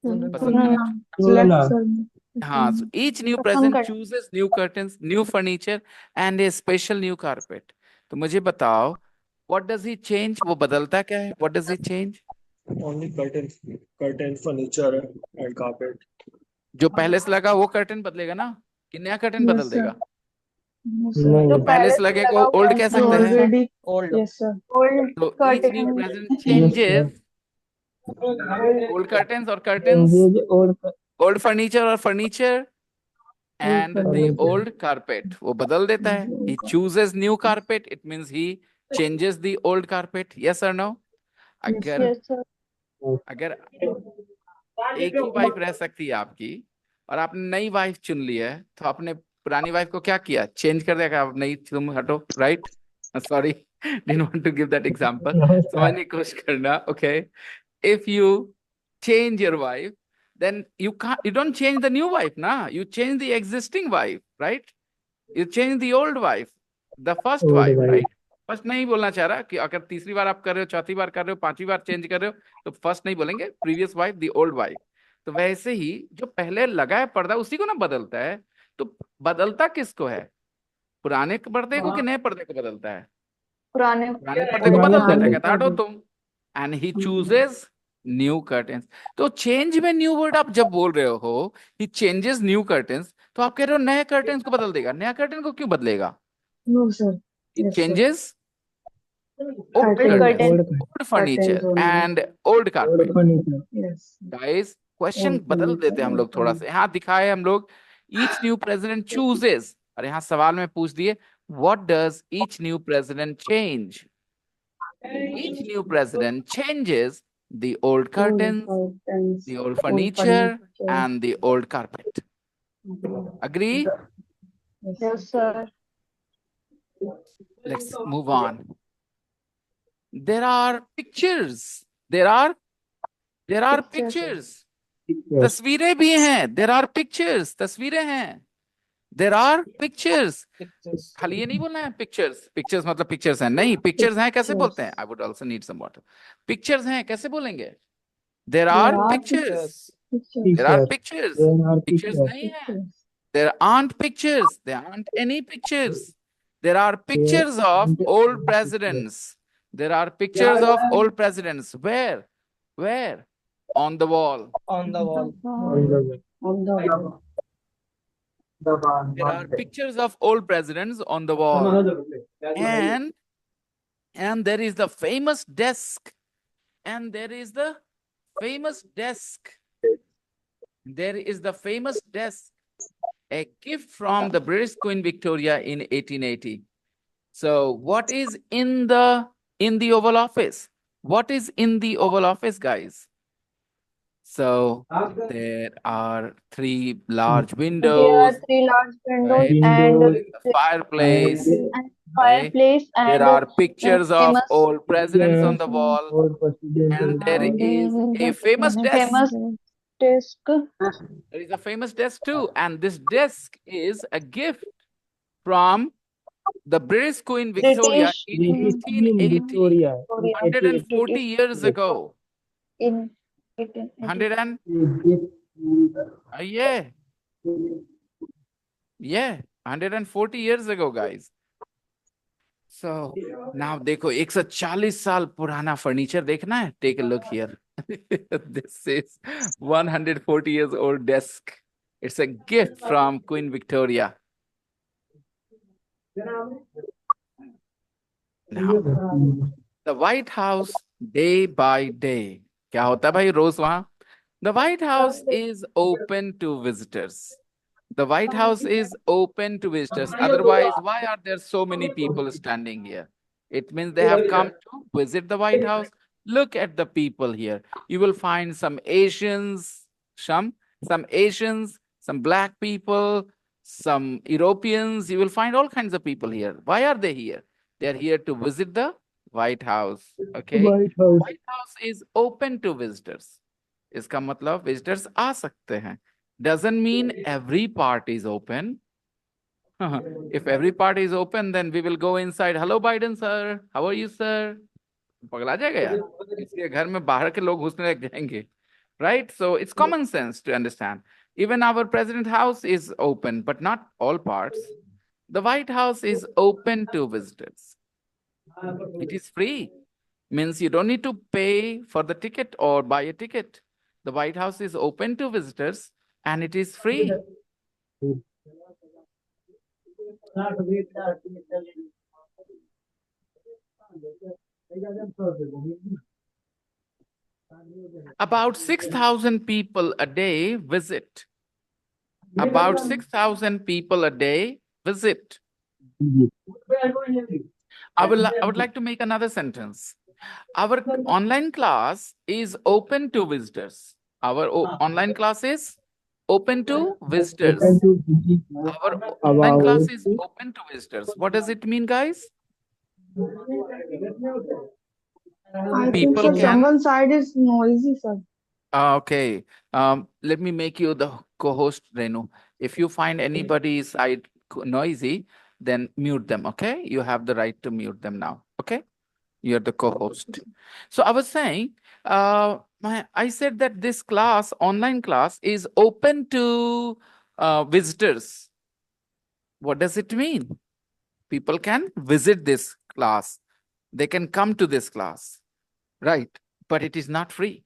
पसंद करना.
Select.
हाँ, so each new president chooses new curtains, new furniture, and a special new carpet. तो मुझे बताओ, what does he change? वो बदलता क्या है? What does he change?
Only curtain, furniture, and carpet.
जो पहले से लगा वो कर्टन बदलेगा ना, कि नया कर्टन
Yes,
बदल
sir.
देगा?
नहीं.
जो पहले से लगे को ओल्ड कह सकते हैं.
Already.
Old.
Yes, sir.
old
तो each new
curtain.
president changes old curtains or curtains,
Changes old
old furniture or furniture, and the
furniture.
old carpet. वो बदल देता है. He chooses new carpet. It means he changes the old carpet. Yes or no? अगर
Yes, sir.
अगर एक ही wife रह सकती है आपकी और आपने नई वाइफ चुन ली है, तो आपने पुरानी वाइफ को क्या किया? चेंज कर देगा. आप नहीं, तुम हटो. Right. Sorry, didn't want to give that example. समझने की कोशिश करना. Okay. If you change your wife, then you don't change the new wife, na? You change the existing wife, right? You change the old wife, the first wife, right? First नहीं बोलना चाह रहा कि अगर तीसरी बार आप कर रहे हो, चौथी बार कर रहे हो, पांचवी बार चेंज कर रहे हो, तो फर्स्ट नहीं बोलेंगे. Previous wife, the old wife. तो वैसे ही जो पहले लगा है पर्दा, उसी को ना बदलता है. तो बदलता किसको है? पुराने पर्दे को कि नए पर्दे को बदलता है?
पुराने
पर्दे को बदल देता है. कहता हटो तुम. And he chooses new curtains. तो चेंज में न्यू वर्ड आप जब बोल रहे हो, ही चेंजेस न्यू कर्टेन्स, तो आप कह रहे हो नए कर्टेन्स को बदल देगा. नया कर्टेन को क्यों बदलेगा?
No, sir.
It
Yes, sir.
changes old
Curtains.
curtains, old furniture,
Curtains only.
and old carpet.
Yes.
Guys, question
Old
बदल
furniture,
देते हैं हम लोग
old
थोड़ा सा. यहाँ दिखाए हम लोग each new president chooses, और यहाँ सवाल में पूछ दिए what does each new president change? Each new president changes the old curtains,
curtains,
the old furniture, and the old carpet. Agree?
Yes, sir.
Let's move on. There are pictures. There are pictures. तस्वीरें भी हैं. There are pictures. तस्वीरें हैं. There are pictures.
Pictures.
खाली ये नहीं बोलना है pictures. Pictures मतलब pictures हैं. नहीं, pictures हैं कैसे बोलते हैं? I would also need some water. Pictures हैं कैसे बोलेंगे? There are pictures. There are pictures. Pictures नहीं है. There aren't pictures. There aren't any pictures. There are pictures of old presidents. There are pictures of old presidents. Where? Where? On the wall.
On the wall.
On the wall.
There are pictures of old presidents on the wall. And there is the famous desk. and there is the famous desk. There is the famous desk, a gift from the British Queen Victoria in 1880. So what is in the Oval Office? What is in the Oval Office, guys? So there are three large
There are
windows,
three large windows
right?
and
There is a fireplace,
and
okay?
fireplace
There
and
are pictures of
famous
old presidents on the
famous
wall, and there is a famous desk.
desk.
There is a famous desk too, and this desk is a gift from the British Queen Victoria
British
in
British Queen
1880,
Victoria.
140
British
years ago.
in 1880.
100 and yeah, 140 years ago, guys. So now देखो 140 साल पुराना furniture देखना है. Take a look here. This is 140 years old desk. It's a gift from Queen Victoria. Now, the White House day by day. क्या होता है भाई रोज वहां? The White House is open to visitors. The White House is open to visitors. Otherwise, why are there so many people standing here? It means they have come to visit the White House. Look at the people here. You will find some Asians, some Asians, some black people, some Europeans. You will find all kinds of people here. Why are they here? They are here to visit the White House. Okay.
White House.
White House is open to visitors. इसका मतलब visitors आ सकते हैं. Doesn't mean every part is open. If every part is open, then we will go inside. Hello, Biden, sir. How are you, sir? पगला जाएगा यार. इसके घर में बाहर के लोग घुसने लग जाएंगे. Right? So it's common sense to understand. Even our president house is open, but not all parts. The White House is open to visitors. It is free. Means you don't need to pay for the ticket or buy a ticket. The White House is open to visitors and it is free. About 6,000 people a day visit. About 6,000 people a day visit. I would like to make another sentence. Our online class is open to visitors. Our online class is open to visitors. Our online class is open to visitors. What does it mean, guys?
I think
People
sir,
can.
someone's side is noisy, sir.
Okay. Let me make you the co-host, Renu. If you find anybody's side noisy, then mute them. Okay. You have the right to mute them now. Okay. You're the co-host. So I was saying, I said that this class, online class, is open to visitors. What does it mean? People can visit this class. They can come to this class, right? But it is not free.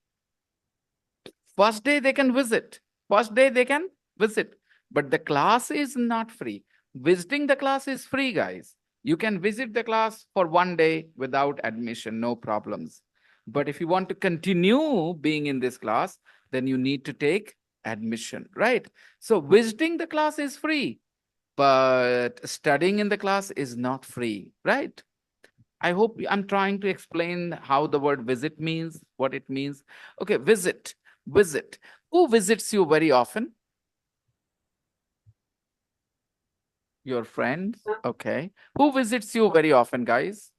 First day they can visit. First day they can visit. But the class is not free. Visiting the class is free, guys. You can visit the class for one day without admission, no problems. But if you want to continue being in this class, then you need to take admission, right? So visiting the class is free, but studying in the class is not free, right? I hope I'm trying to explain how the word visit means, what it means. Okay, visit. Who visits you very often? Your friends. Okay. Who visits you very often, guys?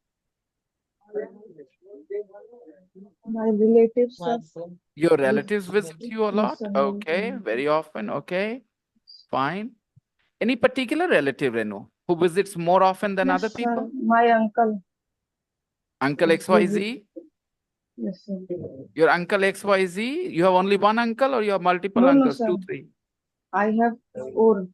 My relatives, sir.
Your relatives visit you a
Yes,
lot?
sir.
Okay, very often. Okay, fine. Any particular relative, Renu, who visits more often than other
Yes,
people?
sir. My uncle.
Uncle XYZ?
Yes, sir.
Your uncle XYZ? You have only one uncle or you have multiple
No,
uncles?
sir.
2, 3?
I have four.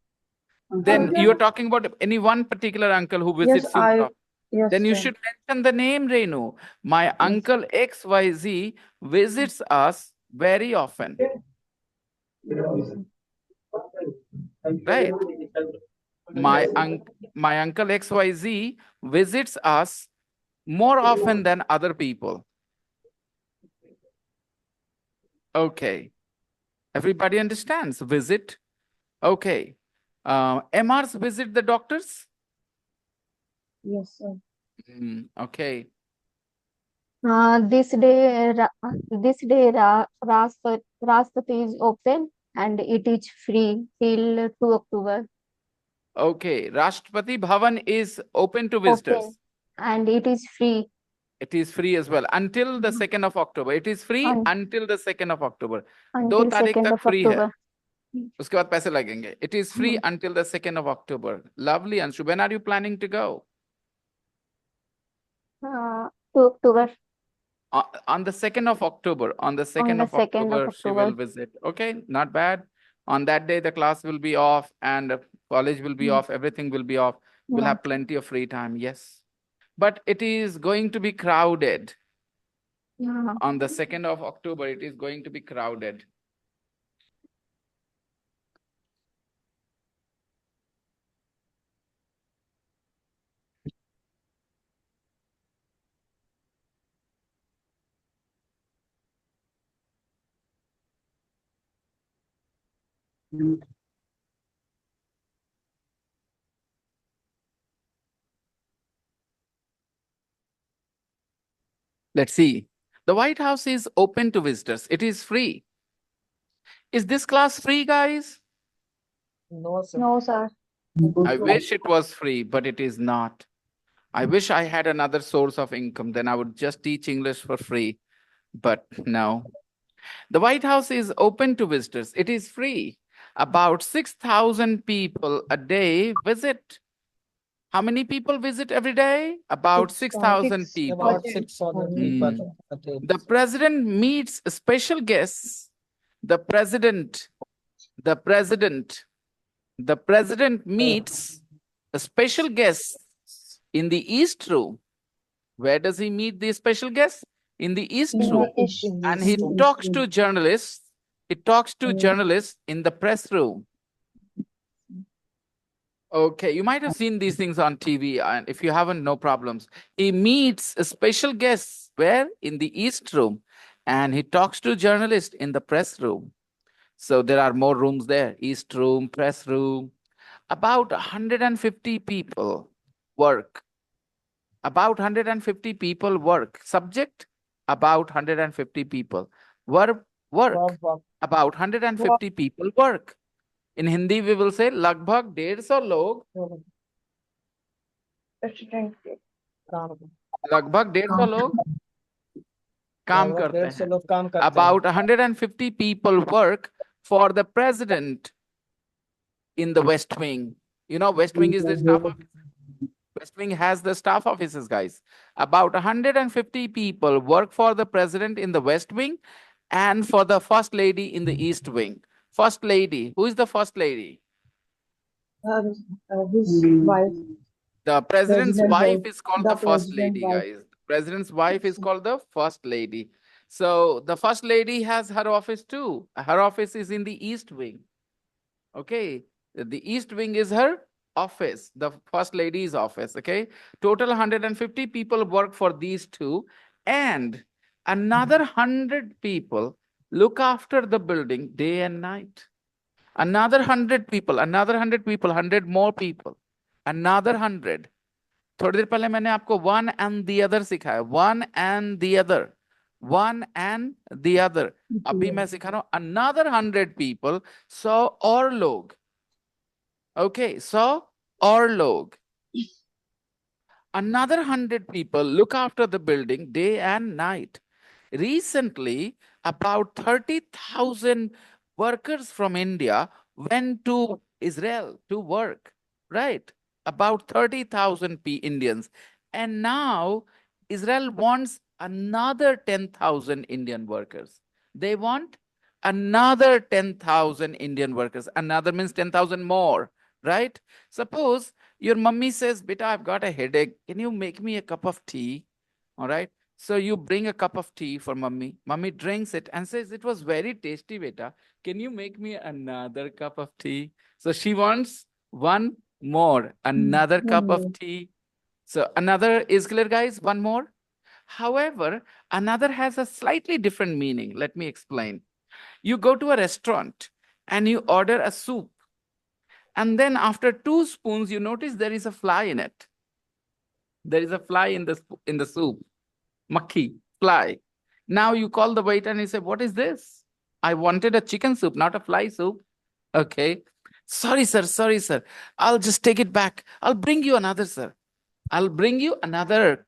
Then you're talking about any one particular uncle who
Yes,
visits you more often.
yes,
Then you
sir.
should mention the name, Renu. My uncle XYZ visits us very often. Right? My uncle XYZ visits us more often than other people. Okay. Everybody understands. Visit. Okay. MRs visit the doctors?
Yes, sir.
Okay.
This day, Rashtrapati is open and it is free till 2 October.
Okay. Rashtrapati Bhavan is open to visitors.
Open and it is free.
It is free as well until the 2nd of October. It is free
Un-
until the 2nd of October. 2
until
तारीख
2nd
तक
of
free है.
October.
उसके बाद पैसे लगेंगे. It is free until the 2nd of October. Lovely, Anshu. When are you planning to go?
2 October.
On the 2nd of October. On the 2nd
the
of
2nd of
October, she will
October.
visit. Okay, not bad. On that day, the class will be off and college will be off. Everything will be off. We'll
Yeah.
have plenty of free time. Yes. But it is going to be crowded.
Yeah.
On the 2nd of October, it is going to be crowded. Let's see. The White House is open to visitors. It is free. Is this class free, guys?
No, sir.
No, sir.
I wish it was free, but it is not. I wish I had another source of income. Then I would just teach English for free. But no. The White House is open to visitors. It is free. About 6,000 people a day visit. How many people visit every day? About 6,000
Six.
people.
About 6,000 people a day.
The president meets special guests. The president meets a special guest in the East Room. Where does he meet the special guests? In the East Room. And he talks to journalists. He talks to journalists in the press room. Okay, you might have seen these things on TV, and if you haven't, no problems. He meets a special guests where? In the East Room. And he talks to journalists in the press room. So there are more rooms there. East Room, press room. About 150 people work. About 150 people work. Subject, about 150 people. Verb, work.
Wow.
About 150 people work. In Hindi, we will say लगभग 150 लोग. लगभग 150 लोग काम करते हैं.
150 लोग काम करते हैं.
About 150 people work for the president in the West Wing. You know, West Wing is the staff office. West Wing has the staff offices, guys. About 150 people work for the president in the West Wing and for the first lady in the East Wing. First lady. Who is the first lady?
His wife.
The president's
President
wife
wife.
is called
The
the first
president
lady,
wife.
guys. The president's wife is called the first lady. So the first lady has her office too. Her office is in the East Wing. Okay. The East Wing is her office, the first lady's office. Okay. Total 150 people work for these two. And another 100 people look after the building day and night. Another 100 people, 100 more people, another 100. थोड़ी देर पहले मैंने आपको one and the other सिखाया. One and the other. One and the other. अभी मैं सिखा रहा हूँ another 100 people. 100 और लोग. Okay, 100 और लोग. Another 100 people look after the building day and night. Recently, about 30,000 workers from India went to Israel to work, right? About 30,000 Indians. And now Israel wants another 10,000 Indian workers. They want another 10,000 Indian workers. Another means 10,000 more, right? Suppose your mummy says, Beta, I've got a headache. Can you make me a cup of tea? All right. So you bring a cup of tea for mummy. Mummy drinks it and says, it was very tasty, beta. Can you make me another cup of tea? So she wants one more, another cup of tea. So another is clear, guys? One more. However, another has a slightly different meaning. Let me explain. You go to a restaurant and you order a soup. And then after 2 spoons, you notice there is a fly in it. There is a fly in the soup. Makhi, fly. Now you call the waiter and you say, what is this? I wanted a chicken soup, not a fly soup. Okay. Sorry, sir. I'll just take it back. I'll bring you another, sir. I'll bring you another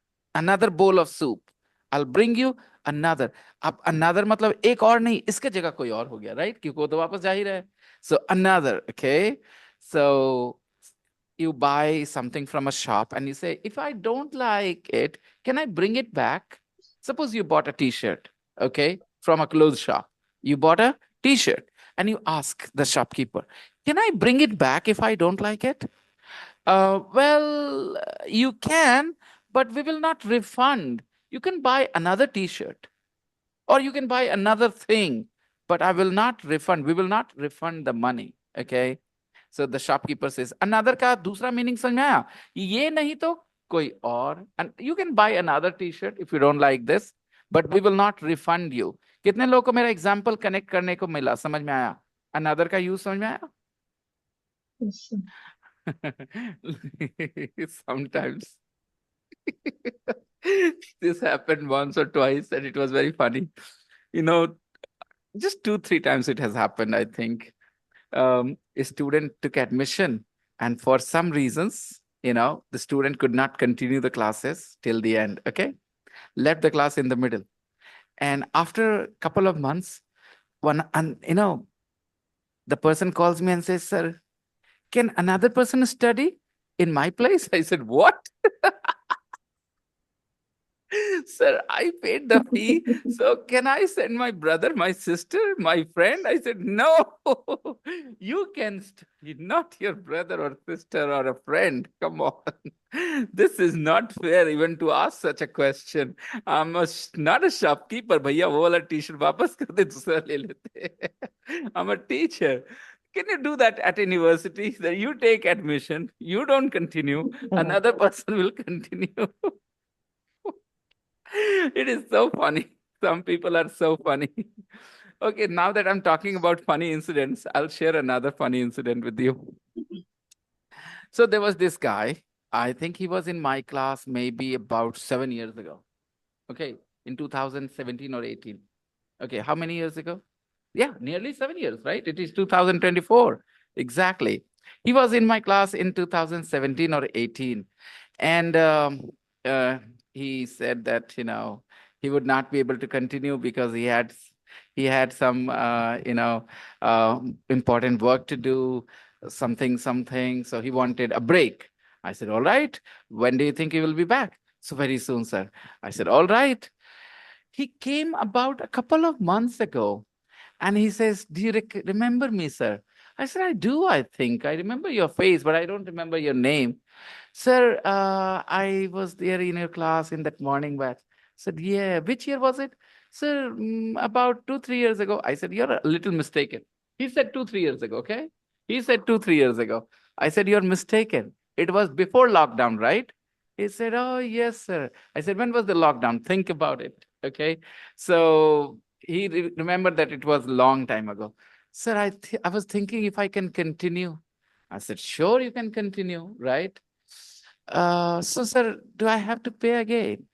bowl of soup. I'll bring you another. अब another मतलब एक और नहीं, इसके जगह कोई और हो गया, right? क्योंकि वो तो वापस जा ही रहा है. So another, okay? So you buy something from a shop and you say, if I don't like it, can I bring it back? Suppose you bought a t-shirt, okay, from a clothes shop. You bought a t-shirt and you ask the shopkeeper, can I bring it back if I don't like it? Well, you can, but we will not refund. You can buy another t-shirt or you can buy another thing, but I will not refund. We will not refund the money, okay? So the shopkeeper says, another का दूसरा meaning समझ में आया? ये नहीं तो कोई और. And you can buy another t-shirt if you don't like this, but we will not refund you. कितने लोगों को मेरा example connect करने को मिला? समझ में आया? Another का use समझ में आया?
Yes, sir.
Sometimes this happened once or twice and it was very funny. You know, just 2-3 times it has happened, I think. A student took admission and for some reasons, the student could not continue the classes till the end, okay? Left the class in the middle. And after a couple of months, the person calls me and says, sir, can another person study in my place? I said, what? Sir, I paid the fee. So can I send my brother, my sister, my friend? I said, no, you can study, not your brother or sister or a friend. Come on. This is not fair even to ask such a question. I'm not a shopkeeper. Bhaiya, wo wala t-shirt wapas kar de, dusra le lete. I'm a teacher. Can you do that at university? That you take admission, you don't continue, another person will continue. It is so funny. Some people are so funny. Okay, now that I'm talking about funny incidents, I'll share another funny incident with you. So there was this guy. I think he was in my class maybe about 7 years ago. Okay, in 2017 or 18. Okay, how many years ago? Yeah, nearly 7 years, right? It is 2024. Exactly. He was in my class in 2017 or 18. And he said that, he would not be able to continue because he had some, important work to do, something. So he wanted a break. I said, all right. When do you think he will be back? So very soon, sir. I said, all right. He came about a couple of months ago. And he says, do you remember me, sir? I said, I do, I think. I remember your face, but I don't remember your name. Sir, I was there in your class in that morning batch. I said, yeah, which year was it? Sir, about 2-3 years ago. I said, you're a little mistaken. He said 2-3 years ago, okay? He said 2-3 years ago. I said, you're mistaken. It was before lockdown, right? He said, oh, yes, sir. I said, when was the lockdown? Think about it, okay? So he remembered that it was a long time ago. Sir, I was thinking if I can continue. I said, sure, you can continue, right? So, sir, do I have to pay again?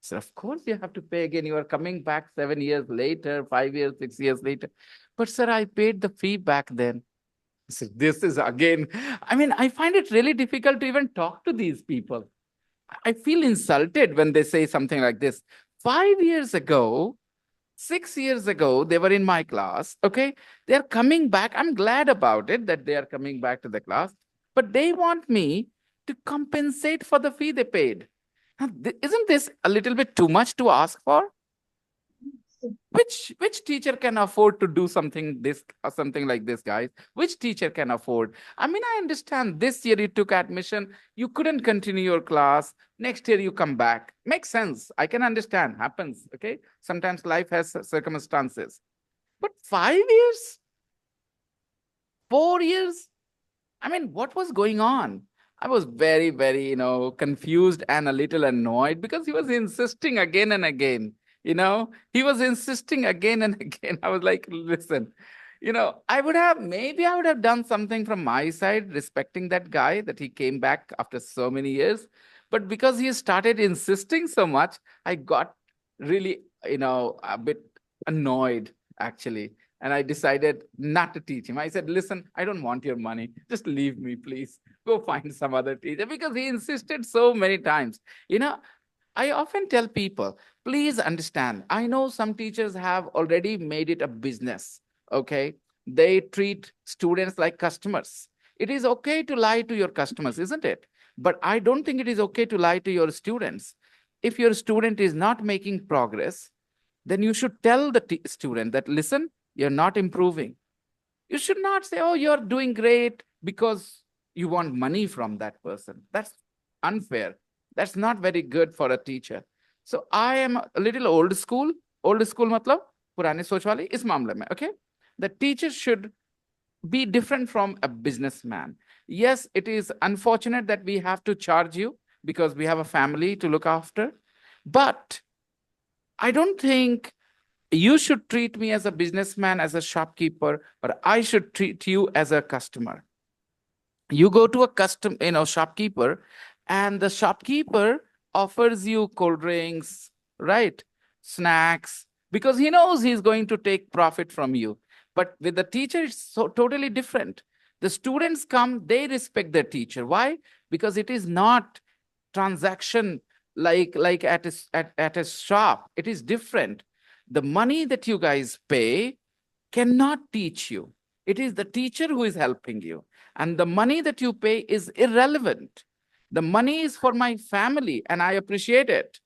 Sir, of course you have to pay again. You are coming back 7 years later, 5 years, 6 years later. But, sir, I paid the fee back then. I said, this is again, I find it really difficult to even talk to these people. I feel insulted when they say something like this. 5 years ago, 6 years ago, they were in my class, okay? They're coming back. I'm glad about it that they are coming back to the class, but they want me to compensate for the fee they paid. Now, isn't this a little bit too much to ask for? Which teacher can afford to do something like this, guys? Which teacher can afford? I understand this year you took admission, you couldn't continue your class. Next year you come back. Makes sense. I can understand. Happens. Okay. Sometimes life has circumstances. But 5 years? 4 years? What was going on? I was very, very, confused and a little annoyed because he was insisting again and again. He was insisting again and again. I was like, listen, maybe I would have done something from my side, respecting that guy that he came back after so many years. But because he started insisting so much, I got really, a bit annoyed actually. And I decided not to teach him. I said, listen, I don't want your money. Just leave me, please. Go find some other teacher, because he insisted so many times. I often tell people, please understand, I know some teachers have already made it a business, okay? They treat students like customers. It is okay to lie to your customers, isn't it? But I don't think it is okay to lie to your students. If your student is not making progress, then you should tell the student that, listen, you're not improving. You should not say, oh, you're doing great because you want money from that person. That's unfair. That's not very good for a teacher. So I am a little old school. Old school matlab पुराने सोच वाली इस मामले में, okay? The teacher should be different from a businessman. Yes, it is unfortunate that we have to charge you because we have a family to look after. But I don't think you should treat me as a businessman, as a shopkeeper, but I should treat you as a customer. You go to a shopkeeper, and the shopkeeper offers you cold drinks, right? Snacks, because he knows he's going to take profit from you. But with the teacher, it's so totally different. The students come, they respect their teacher. Why? Because it is not transaction like at a shop. It is different. The money that you guys pay cannot teach you. It is the teacher who is helping you. And the money that you pay is irrelevant. The money is for my family, and I appreciate it.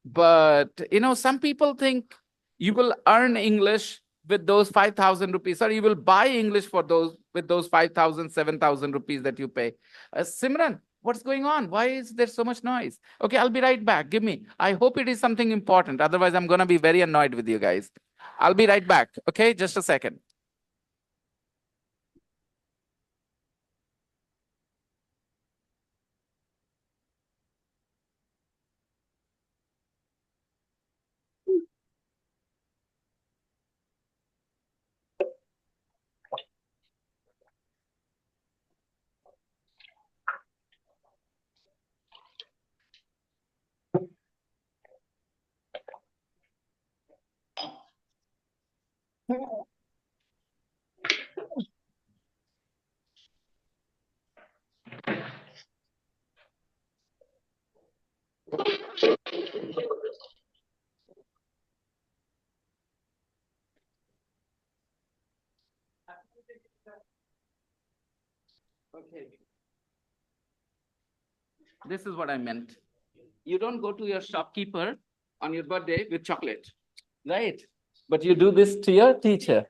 But, some people think you will earn English with those 5,000 rupees, or you will buy English with those 5,000, 7,000 rupees that you pay. Simran, what's going on? Why is there so much noise? Okay, I'll be right back. Give me. I hope it is something important. Otherwise, I'm going to be very annoyed with you guys. I'll be right back. Okay, just a second. Okay. This is what I meant. You don't go to your shopkeeper on your birthday with chocolate, right? But you do this to your teacher.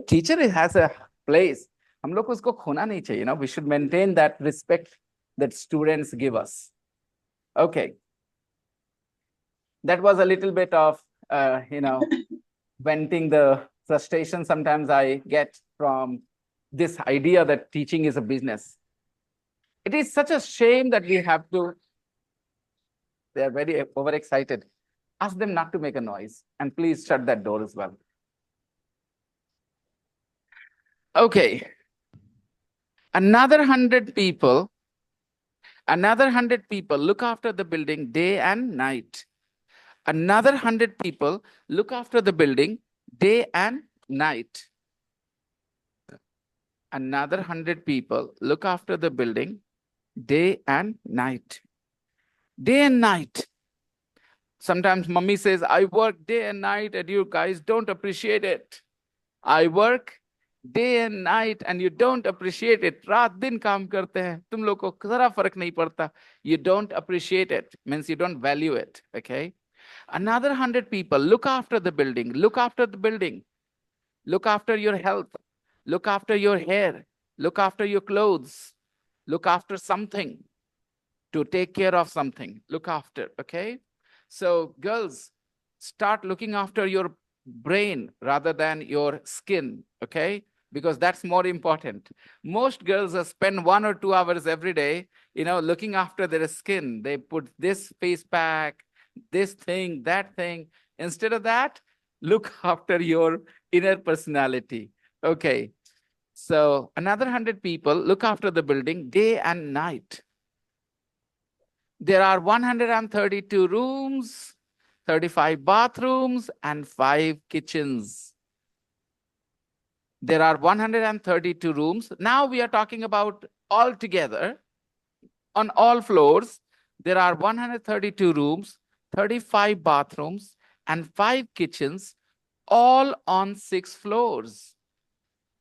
Teacher has a place. हम लोग को उसको खोना नहीं चाहिए, we should maintain that respect that students give us. Okay. That was a little bit of, venting the frustration sometimes I get from this idea that teaching is a business. It is such a shame that we have to, they are very overexcited. Ask them not to make a noise, and please shut that door as well. Okay. Another 100 people look after the building day and night. Another 100 people look after the building day and night. Another 100 people look after the building day and night. Day and night. Sometimes mommy says, I work day and night and you guys don't appreciate it. I work day and night and you don't appreciate it. रात दिन काम करते हैं, तुम लोग को जरा फर्क नहीं पड़ता. You don't appreciate it, means you don't value it, okay? Another 100 people look after the building, look after the building, look after your health, look after your hair, look after your clothes, look after something, to take care of something, look after, okay? So girls, start looking after your brain rather than your skin, okay? Because that's more important. Most girls spend 1 or 2 hours every day, looking after their skin. They put this face pack, this thing, that thing, Instead of that, look after your inner personality. Okay. So another 100 people look after the building day and night. There are 132 rooms, 35 bathrooms, and 5 kitchens. There are 132 rooms. Now we are talking about all together. On all floors, there are 132 rooms, 35 bathrooms, and 5 kitchens, all on 6 floors.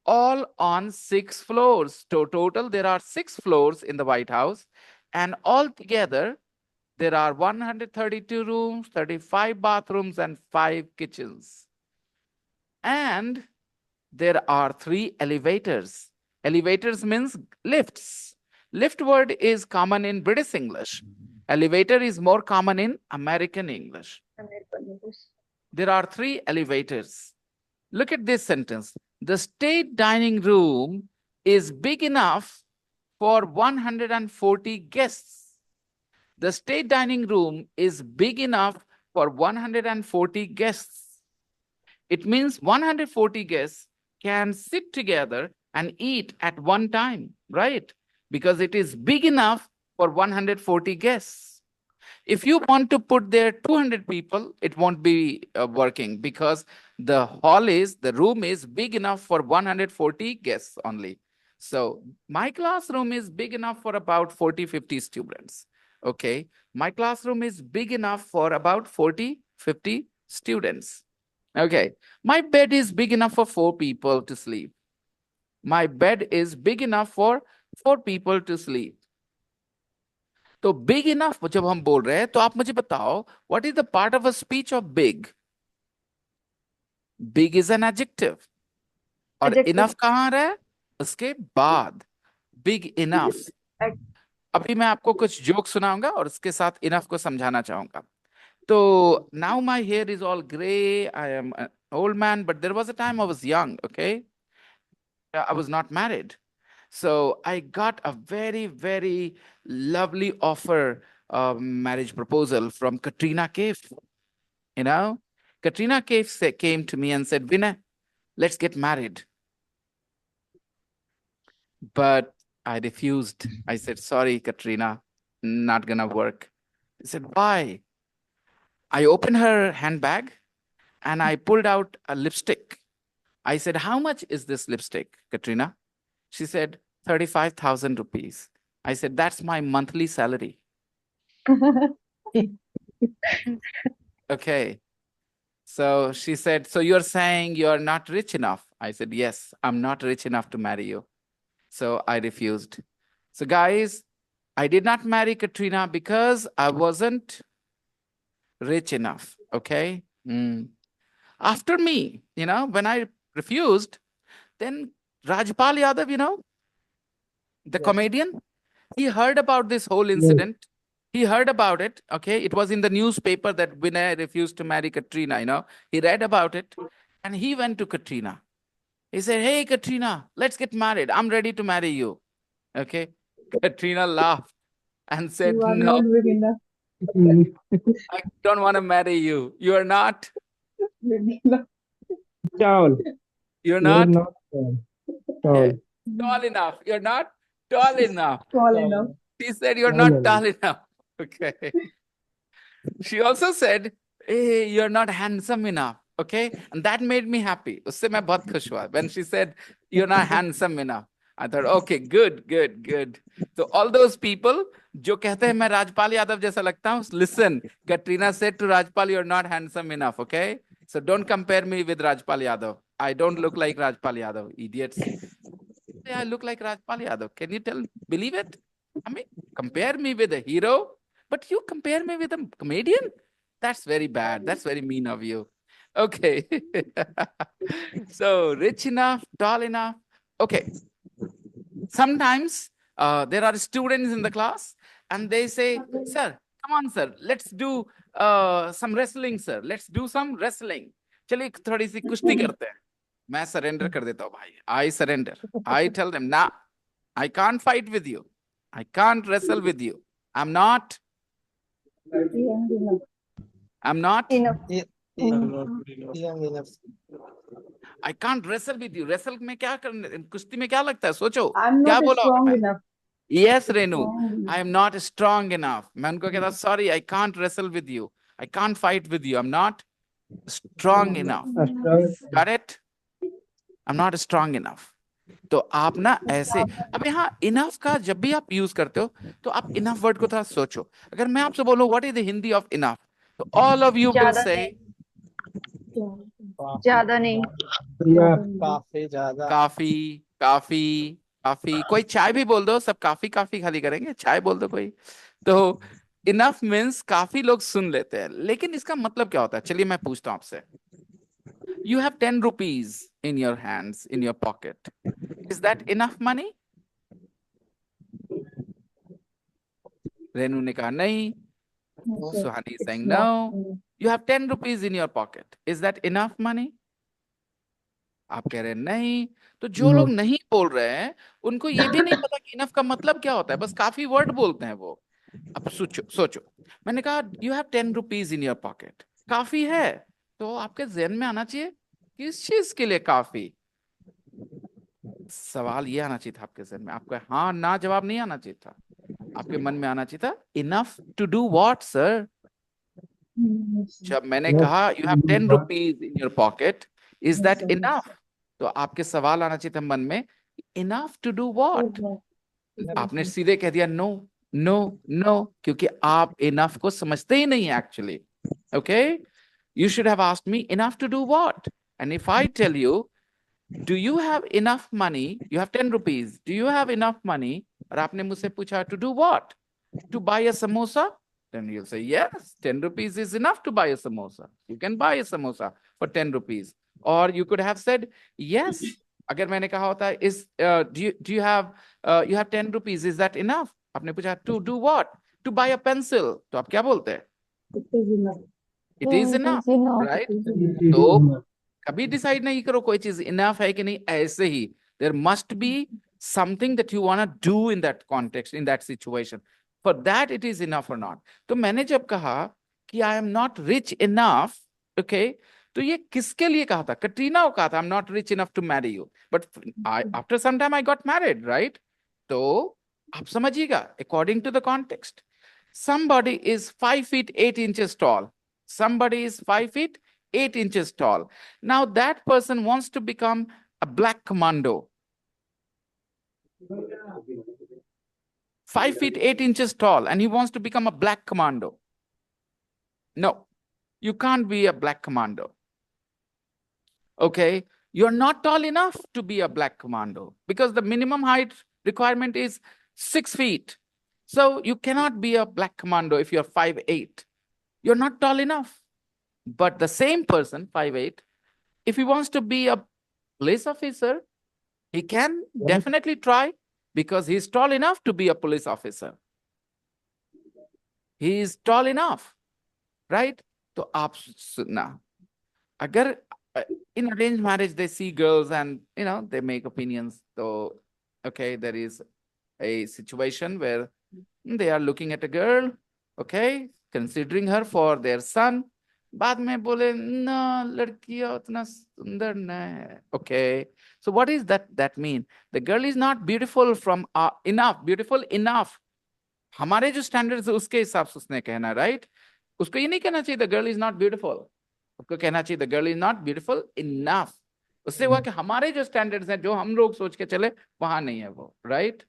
All on 6 floors. Total, there are 6 floors in the White House, and altogether, there are 132 rooms, 35 bathrooms, and 5 kitchens. And there are 3 elevators. Elevators means lifts. Lift word is common in British English. Elevator is more common in American English. There are 3 elevators. Look at this sentence. The state dining room is big enough for 140 guests. The state dining room is big enough for 140 guests. It means 140 guests can sit together and eat at one time, right? Because it is big enough for 140 guests. If you want to put there 200 people, it won't be working because the room is big enough for 140 guests only. So my classroom is big enough for about 40, 50 students. Okay, my classroom is big enough for about 40, 50 students. Okay, my bed is big enough for 4 people to sleep. My bed is big enough for 4 people to sleep. तो big enough जब हम बोल रहे हैं तो आप मुझे बताओ what is the part of a speech of big? Big is an adjective. और
Adjective.
enough कहाँ आ रहा है? उसके बाद. Big enough. अभी मैं आपको कुछ जोक सुनाऊंगा और उसके साथ enough को समझाना चाहूंगा. So now my hair is all gray. I am an old man, but there was a time I was young, okay? I was not married. So I got a very, very lovely offer, marriage proposal from Katrina Kaif. You know, Katrina Kaif came to me and said, Vinay, let's get married. But I refused. I said, sorry, Katrina, not gonna work. I said, why? I opened her handbag and I pulled out a lipstick. I said, how much is this lipstick, Katrina? She said, 35,000 rupees. I said, that's my monthly salary. Okay. So she said, so you're saying you're not rich enough? I said, yes, I'm not rich enough to marry you. So I refused. So guys, I did not marry Katrina because I wasn't rich enough. Okay. After me, when I refused, then Rajpal Yadav, the comedian, he heard about this whole incident. He heard about it. Okay. It was in the newspaper that Vinay refused to marry Katrina, He read about it and he went to Katrina. He said, hey, Katrina, let's get married. I'm ready to marry you. Okay. Katrina laughed and said,
You are
no,
not big enough.
I don't want to marry you. You are not.
Big enough.
Tall.
You're
You're
not
not tall.
tall enough. You're not tall enough.
Tall enough.
She said, you're
Tall
not tall enough. Okay. She also said, hey, you're not handsome enough. Okay. And that made me happy. उससे मैं बहुत खुश हुआ. When she said, you're not handsome enough. I thought, okay, good. So all those people जो कहते हैं मैं राजपाल यादव जैसा लगता हूँ, listen, Katrina said to Rajpal, you're not handsome enough. Okay. So don't compare me with Rajpal Yadav. I don't look like Rajpal Yadav, idiots. I look like Rajpal Yadav. Can you believe it? I mean, compare me with a hero, but you compare me with a comedian? That's very bad. That's very mean of you. Okay. So rich enough, tall enough. Okay. Sometimes there are students in the class and they say, sir, come on, sir, let's do some wrestling, sir. Let's do some wrestling. चलिए थोड़ी सी कुश्ती करते हैं. मैं surrender कर देता हूँ भाई. I surrender. I tell them, nah, I can't fight with you. I can't wrestle with you. I'm not
Enough.
enough.
I'm not good enough.
young enough.
I can't wrestle with you. Wrestle में क्या करने, कुश्ती में क्या लगता है? सोचो
I'm
क्या
not
बोला होगा
strong
मैं?
enough.
Yes, Renu,
Strong
I am not strong enough. मैं उनको कहता sorry, I can't wrestle with you. I can't fight with you. I'm not strong enough.
Strong.
Got it? I'm not strong enough. तो आप ना ऐसे, अब यहाँ enough का जब भी आप यूज करते हो तो आप enough वर्ड को थोड़ा सोचो. अगर मैं आपसे बोलूं what is the Hindi of enough, तो all of you will
ज़्यादा
say
ज़्यादा नहीं.
Yeah.
काफी ज्यादा.
काफी, काफी, काफी. कोई चाय भी बोल दो, सब काफी काफी खाली करेंगे. चाय बोल दो कोई. तो enough means काफी लोग सुन लेते हैं, लेकिन इसका मतलब क्या होता है? चलिए मैं पूछता हूं आपसे. You have 10 rupees in your hands, in your pocket. Is that enough money? Renu ने कहा नहीं. Suhani is saying no. You have 10 rupees in your pocket. Is that enough money? आप कह रहे हैं नहीं. तो जो लोग नहीं बोल रहे हैं उनको ये भी नहीं पता कि इनफ का मतलब क्या होता है. बस काफी वर्ड बोलते हैं वो. अब सोचो सोचो. मैंने कहा you have 10 rupees in your pocket. काफी है. तो आपके ज़हन में आना चाहिए किस चीज के लिए काफी. सवाल ये आना चाहिए था आपके ज़हन में. आपका हाँ ना जवाब नहीं आना चाहिए था. आपके मन में आना चाहिए था enough to do what sir. जब मैंने कहा you have 10 rupees in your pocket, is that enough, तो आपके सवाल आना चाहिए था मन में इनफ टू डू व्हाट. आपने सीधे कह दिया नो नो नो, क्योंकि आप इनफ को समझते ही नहीं actually. Okay, you should have asked me enough to do what. And if I tell you do you have enough money, you have 10 rupees, do you have enough money, और आपने मुझसे पूछा to do what, to buy a samosa, then you'll say yes, 10 rupees is enough to buy a samosa. You can buy a samosa for 10 rupees. Or you could have said yes. अगर मैंने कहा होता is do you have 10 rupees, is that enough? आपने पूछा to do what, to buy a pencil, तो आप क्या बोलते हैं? It is enough, right? तो कभी डिसाइड नहीं करो कोई चीज इनफ है कि नहीं. ऐसे ही there must be something that you want to do in that context, in that situation. For that it is enough or not. तो मैंने जब कहा कि I am not rich enough, okay, तो ये किसके लिए कहा था? कटरीना को कहा था I'm not rich enough to marry you. But after some time I got married, right? तो आप समझिएगा according to the context. Somebody is 5 feet 8 inches tall. Somebody is 5 feet 8 inches tall. Now that person wants to become a black commando. 5 feet 8 inches tall, and he wants to become a black commando. No, you can't be a black commando. Okay, you're not tall enough to be a black commando because the minimum height requirement is 6 feet. So you cannot be a black commando if you're 5'8". You're not tall enough. But the same person, 5'8", if he wants to be a police officer, he can definitely try because he's tall enough to be a police officer. He is tall enough, right? तो आप सुनना, अगर in arranged marriage they see girls and they make opinions. So okay, there is a situation where they are looking at a girl, okay, considering her for their son. बाद में बोले ना लड़कियां उतना सुंदर नहीं है. Okay, so what is that mean? The girl is not beautiful from enough, beautiful enough. हमारे जो स्टैंडर्ड्स है उसके हिसाब से उसने कहना, राइट? उसको ये नहीं कहना चाहिए the girl is not beautiful. उसको कहना चाहिए the girl is not beautiful enough. उससे हुआ कि हमारे जो स्टैंडर्ड्स हैं जो हम लोग सोच के चले वहां नहीं है वो, राइट?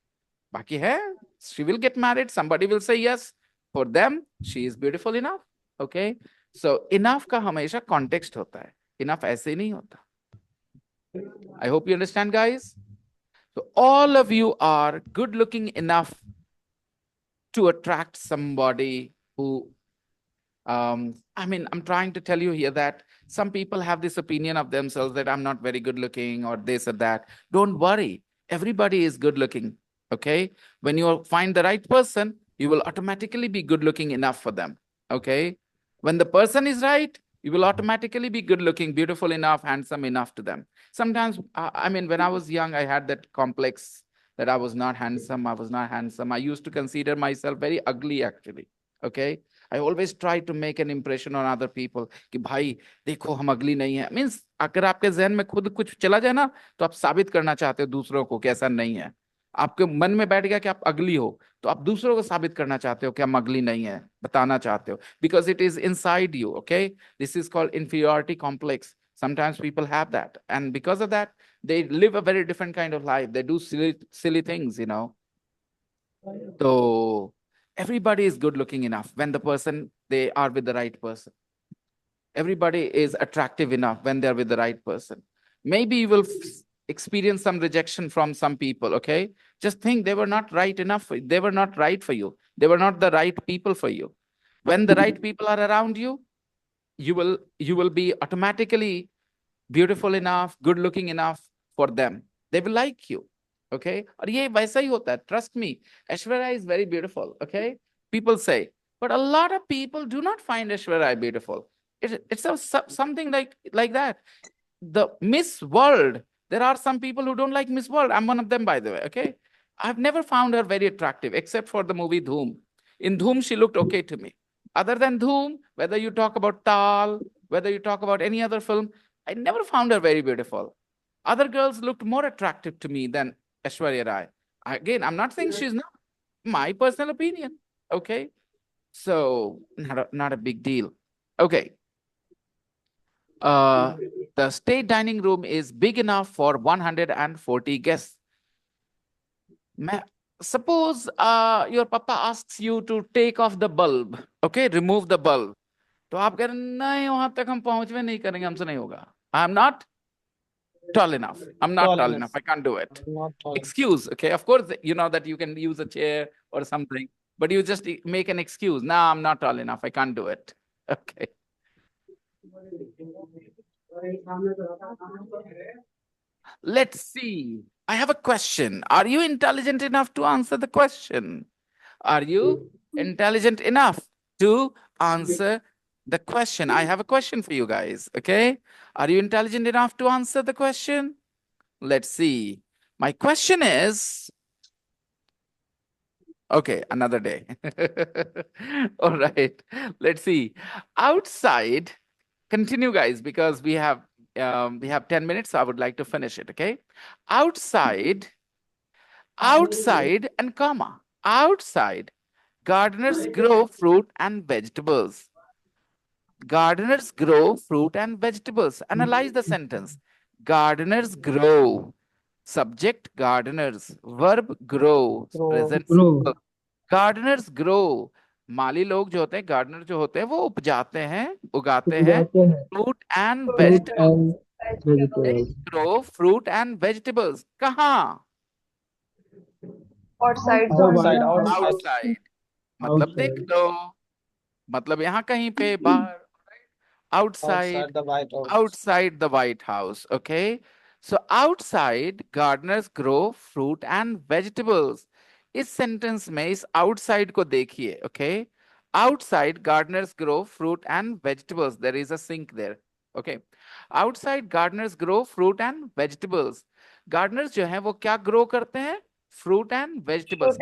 बाकी है, she will get married, somebody will say yes, for them she is beautiful enough. Okay, so enough का हमेशा context होता है, enough ऐसे ही नहीं होता. I hope you understand, guys. So all of you are good looking enough to attract somebody who I mean, I'm trying to tell you here that some people have this opinion of themselves that I'm not very good looking or this or that. Don't worry, everybody is good looking. Okay, when you find the right person, you will automatically be good looking enough for them. Okay, when the person is right, you will automatically be good looking, beautiful enough, handsome enough to them. Sometimes, I mean, when I was young, I had that complex that I was not handsome. I was not handsome. I used to consider myself very ugly, actually. Okay, I always try to make an impression on other people कि भाई देखो हम अगली नहीं है, means अगर आपके जहन में खुद कुछ चला जाए ना तो आप साबित करना चाहते हो दूसरों को कि ऐसा नहीं है। आपके मन में बैठ गया कि आप अगली हो तो आप दूसरों को साबित करना चाहते हो कि हम अगली नहीं है, बताना चाहते हो, because it is inside you. Okay, this is called inferiority complex. Sometimes people have that, and because of that they live a very different kind of life. They do silly things, you know. So everybody is good looking enough when the person they are with the right person. Everybody is attractive enough when they're with the right person. Maybe you will experience some rejection from some people. Okay, just think they were not right enough. They were not right for you. They were not the right people for you. When the right people are around you, you will be automatically beautiful enough, good looking enough for them. They will like you. Okay, और ये वैसा ही होता है. Trust me, Aishwarya is very beautiful. Okay, people say, but a lot of people do not find Aishwarya beautiful. It's something like that. The Miss World, there are some people who don't like Miss World. I'm one of them, by the way. Okay, I've never found her very attractive except for the movie Dhoom. In Dhoom, she looked okay to me. Other than Dhoom, whether you talk about Tal, whether you talk about any other film, I never found her very beautiful. Other girls looked more attractive to me than Aishwarya Rai. Again, I'm not saying she's not. My personal opinion. Okay, so not a big deal. Okay. The state dining room is big enough for 140 guests. Suppose your papa asks you to take off the bulb, okay, remove the bulb. तो आप कह रहे नहीं वहां तक हम पहुंच में नहीं करेंगे, हमसे नहीं होगा. I am not tall enough. I'm not tall enough. I can't do it.
Not tall.
Excuse, okay. Of course, you know that you can use a chair or something, but you just make an excuse. No, I'm not tall enough. I can't do it. Okay. Let's see. I have a question. Are you intelligent enough to answer the question? Are you intelligent enough to answer the question? I have a question for you guys. Okay. Are you intelligent enough to answer the question? Let's see. My question is, okay, another day. All right. Let's see. Outside, continue, guys, because we have 10 minutes. So I would like to finish it. Okay. Outside, and comma, outside, gardeners grow fruit and vegetables. Gardeners grow fruit and vegetables. Analyze the sentence. Gardeners grow. Subject gardeners. Verb grow. Present simple. Gardeners grow. माली लोग जो होते हैं, gardener जो होते हैं, वो उपजाते हैं, उगाते हैं fruit and vegetables. Grow fruit and vegetables. कहाँ?
outside
outside. मतलब देख लो, मतलब यहाँ कहीं पे बाहर. Outside
the White House.
outside the White House. Okay, so outside gardeners grow fruit and vegetables. इस सेंटेंस में इस outside को देखिए. Okay, outside gardeners grow fruit and vegetables. There is a sink there. Okay, outside gardeners grow fruit and vegetables. Gardeners जो हैं वो क्या grow करते हैं? Fruit and vegetables.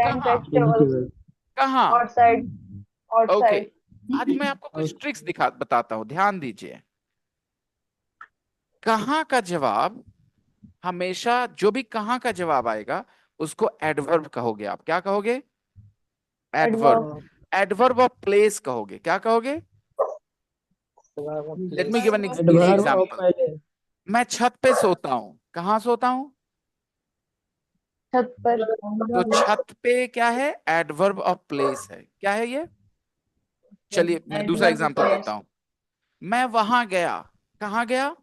कहाँ?
outside
Okay. आज मैं आपको कुछ ट्रिक्स बताता हूं, ध्यान दीजिए. कहाँ का जवाब हमेशा, जो भी कहाँ का जवाब आएगा उसको एडवर्ब कहोगे आप. क्या कहोगे? एडवर्ब. एडवर्ब ऑफ प्लेस कहोगे. क्या कहोगे? Let me give an example. मैं छत पे सोता हूँ. कहाँ सोता हूँ?
छत पर.
तो छत पे क्या है? एडवर्ब ऑफ प्लेस है. क्या है ये? चलिए मैं दूसरा एग्जांपल देता हूँ. मैं वहां गया. कहाँ गया?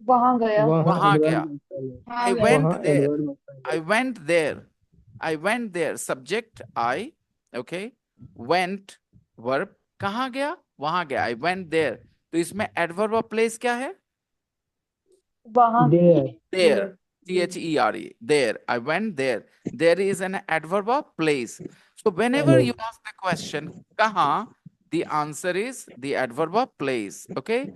वहां गया.
वहां गया. I went there. I went there. I went there. Subject I. Okay. Went. Verb. कहाँ गया? वहां गया. I went there. तो इसमें adverb of place क्या है?
वहां.
There. There. There. I went there. There is an adverb of place. So whenever you ask the question, kaha, the answer is the adverb of place. Okay.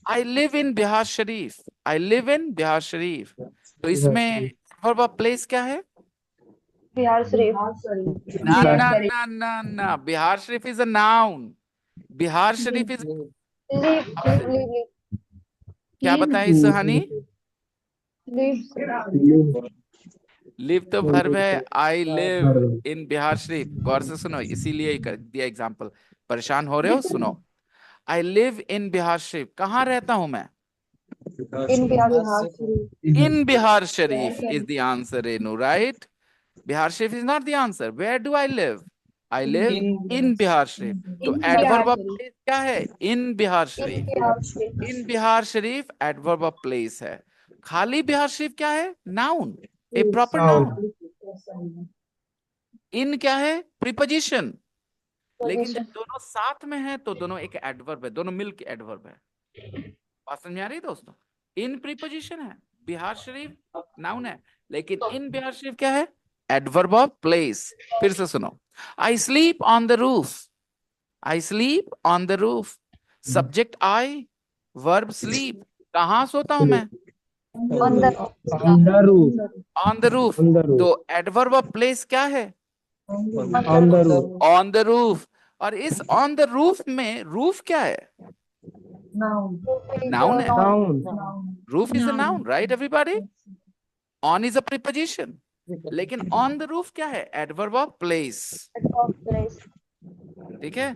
I live in Bihar Sharif. I live in Bihar Sharif. तो इसमें adverb of place क्या है?
बिहार शरीफ
ना ना ना ना ना, Bihar Sharif is a noun. Bihar Sharif is,
live live
क्या बताए सुहानी?
लीव
लिव तो वर्ब है. आई लिव इन बिहार शरीफ. गौर से सुनो, इसीलिए कर दिया एग्जाम्पल. परेशान हो रहे हो? सुनो. आई लिव इन बिहार शरीफ. कहाँ रहता हूं मैं?
इन Bihar
In Bihar Sharif is the answer, Renu, right? Bihar Sharif is not the answer. Where do I live? I live in Bihar Sharif. तो adverb of place क्या है? In Bihar Sharif. In Bihar Sharif adverb of place है. खाली बिहार शरीफ क्या है? Noun. A proper noun. In क्या है? Preposition. लेकिन जब दोनों साथ में है तो दोनों एक एडवर्ब है, दोनों मिलके एडवर्ब है. बात समझ में आ रही है दोस्तों? इन प्रीपोजिशन है, बिहार शरीफ नाउन है, लेकिन इन बिहार शरीफ क्या है? Adverb of place. फिर से सुनो. I sleep on the roof. I sleep on the roof. Subject I, verb sleep. कहाँ सोता हूं मैं?
On the
On the roof.
On the roof.
On the roof.
तो एडवर्ब ऑफ प्लेस क्या है?
On the roof.
On the roof. और इस on the roof में रूफ क्या है? नाउन है.
Noun.
Roof is a noun, right everybody? On is a preposition. लेकिन ऑन द रूफ क्या है? Adverb of place. ठीक है.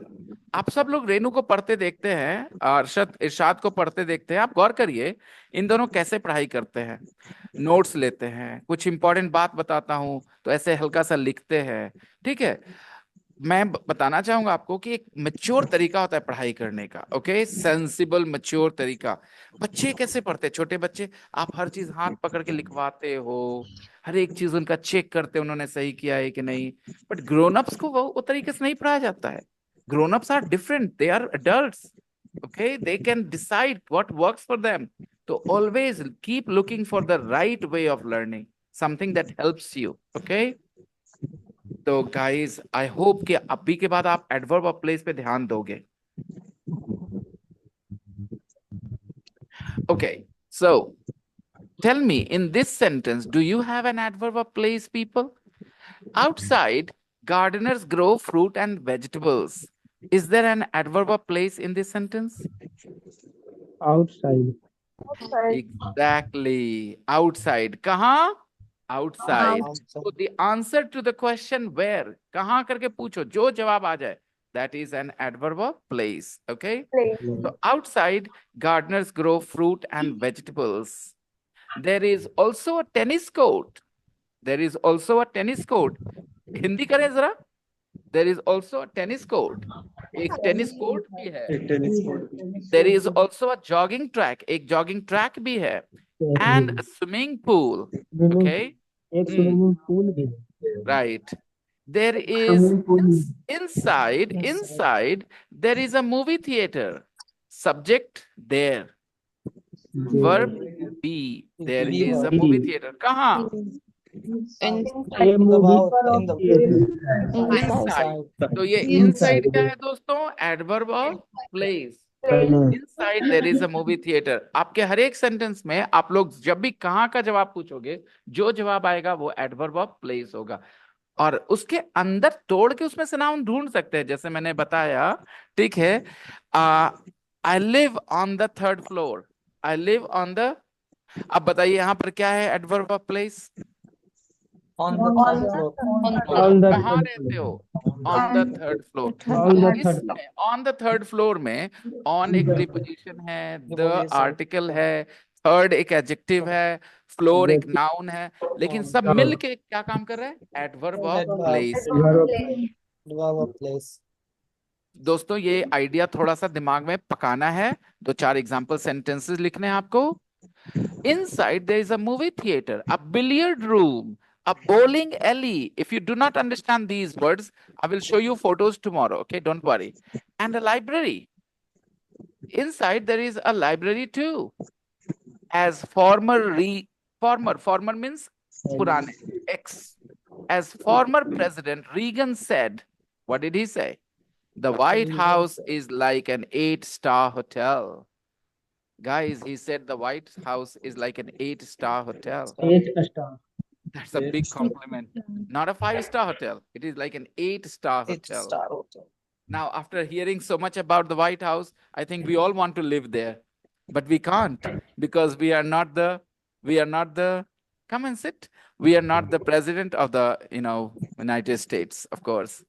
आप सब लोग रेनू को पढ़ते देखते हैं, अरशद इरशाद को पढ़ते देखते हैं. आप गौर करिए इन दोनों कैसे पढ़ाई करते हैं. नोट्स लेते हैं, कुछ इंपॉर्टेंट बात बताता हूं तो ऐसे हल्का सा लिखते हैं. ठीक है. मैं बताना चाहूंगा आपको कि एक मैच्योर तरीका होता है पढ़ाई करने का. ओके, सेंसिबल मैच्योर तरीका. बच्चे कैसे पढ़ते हैं? छोटे बच्चे, आप हर चीज हाथ पकड़ के लिखवाते हो, हर एक चीज उनका चेक करते हो उन्होंने सही किया है कि नहीं. बट ग्रोन अप्स को वो तरीके से नहीं पढ़ाया जाता है. Grown ups are different. They are adults. Okay, they can decide what works for them. तो always keep looking for the right way of learning, something that helps you. Okay. तो गाइस, आई होप कि अभी के बाद आप adverb of place पे ध्यान दोगे. Okay, so tell me, in this sentence do you have an adverb of place people? Outside gardeners grow fruit and vegetables. Is there an adverb of place in this sentence?
Outside.
Exactly. Outside. कहाँ? Outside. So the answer to the question where, कहाँ करके पूछो, जो जवाब आ जाए, that is an adverb of place. Okay. So outside gardeners grow fruit and vegetables. There is also a tennis court. There is also a tennis court. Hindi करें जरा. There is also a tennis court. एक tennis court भी है.
एक tennis court.
There is also a jogging track. एक jogging track भी है. And a swimming pool. Okay.
एक swimming pool भी है.
Right. There is inside there is a movie theater. Subject there. Verb be. There is a movie theater. कहाँ?
ये movie
Inside. तो ये inside क्या है दोस्तों? Adverb of place. Inside there is a movie theater. आपके हर एक सेंटेंस में आप लोग जब भी कहाँ का जवाब पूछोगे, जो जवाब आएगा वो एडवर्ब ऑफ प्लेस होगा. और उसके अंदर तोड़ के उसमें से नाउन ढूंढ सकते हैं, जैसे मैंने बताया. ठीक है. I live on the third floor. I live on the. अब बताइए यहाँ पर क्या है adverb of place?
On the third floor.
कहाँ रहते हो? On the third floor. इसमें ऑन द थर्ड फ्लोर में ऑन एक प्रीपोजिशन है, द आर्टिकल है, थर्ड एक एडजेक्टिव है, फ्लोर एक नाउन है, लेकिन सब मिल के क्या काम कर रहा है? Adverb of place.
Adverb of place.
दोस्तों ये आइडिया थोड़ा सा दिमाग में पकाना है. 2-4 एग्जाम्पल सेंटेंसेस लिखने हैं आपको. Inside there is a movie theater, a billiard room, a bowling alley. If you do not understand these words, I will show you photos tomorrow. Okay, don't worry. And a library. Inside there is a library too. As former means purane, ex. As former President Reagan said, what did he say? The White House is like an 8-star hotel. Guys, he said the White House is like an 8-star hotel.
8 star.
That's a big compliment. Not a 5-star hotel. It is like an 8-star hotel.
8-star hotel.
Now, after hearing so much about the White House, I think we all want to live there, but we can't because we are not the, come and sit. We are not the president of the, United States, of course.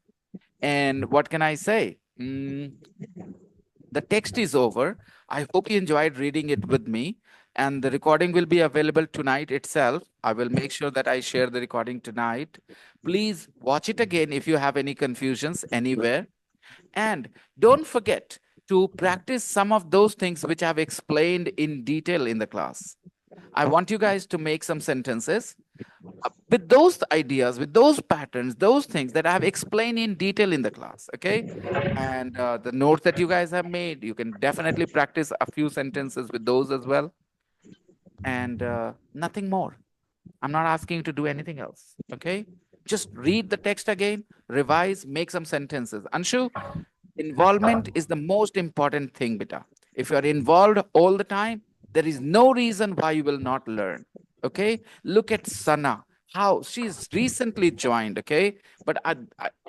And what can I say? The text is over. I hope you enjoyed reading it with me. And the recording will be available tonight itself. I will make sure that I share the recording tonight. Please watch it again if you have any confusions anywhere. And don't forget to practice some of those things which I've explained in detail in the class. I want you guys to make some sentences with those ideas, with those patterns, those things that I've explained in detail in the class, okay? And the notes that you guys have made, you can definitely practice a few sentences with those as well. And nothing more. I'm not asking you to do anything else, okay? Just read the text again, revise, make some sentences. Anshu, involvement is the most important thing, beta. If you're involved all the time, there is no reason why you will not learn, okay? Look at Sana, how she's recently joined, okay? But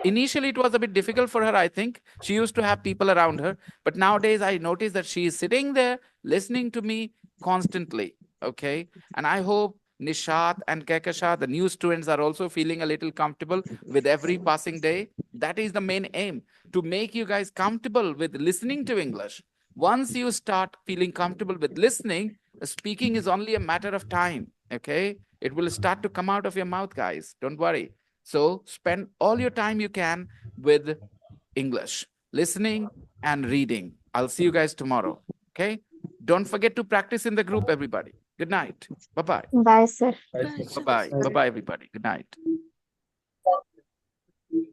initially it was a bit difficult for her, I think. She used to have people around her, but nowadays I notice that she is sitting there listening to me constantly, okay? And I hope Nishat and Kekasha, the new students, are also feeling a little comfortable with every passing day. That is the main aim, to make you guys comfortable with listening to English. Once you start feeling comfortable with listening, speaking is only a matter of time, okay? It will start to come out of your mouth, guys. Don't worry. So spend all your time you can with English, listening and reading. I'll see you guys tomorrow, okay? Don't forget to practice in the group, everybody. Good night. Bye-bye.
Bye, sir.
Bye-bye. Bye-bye, everybody. Good night.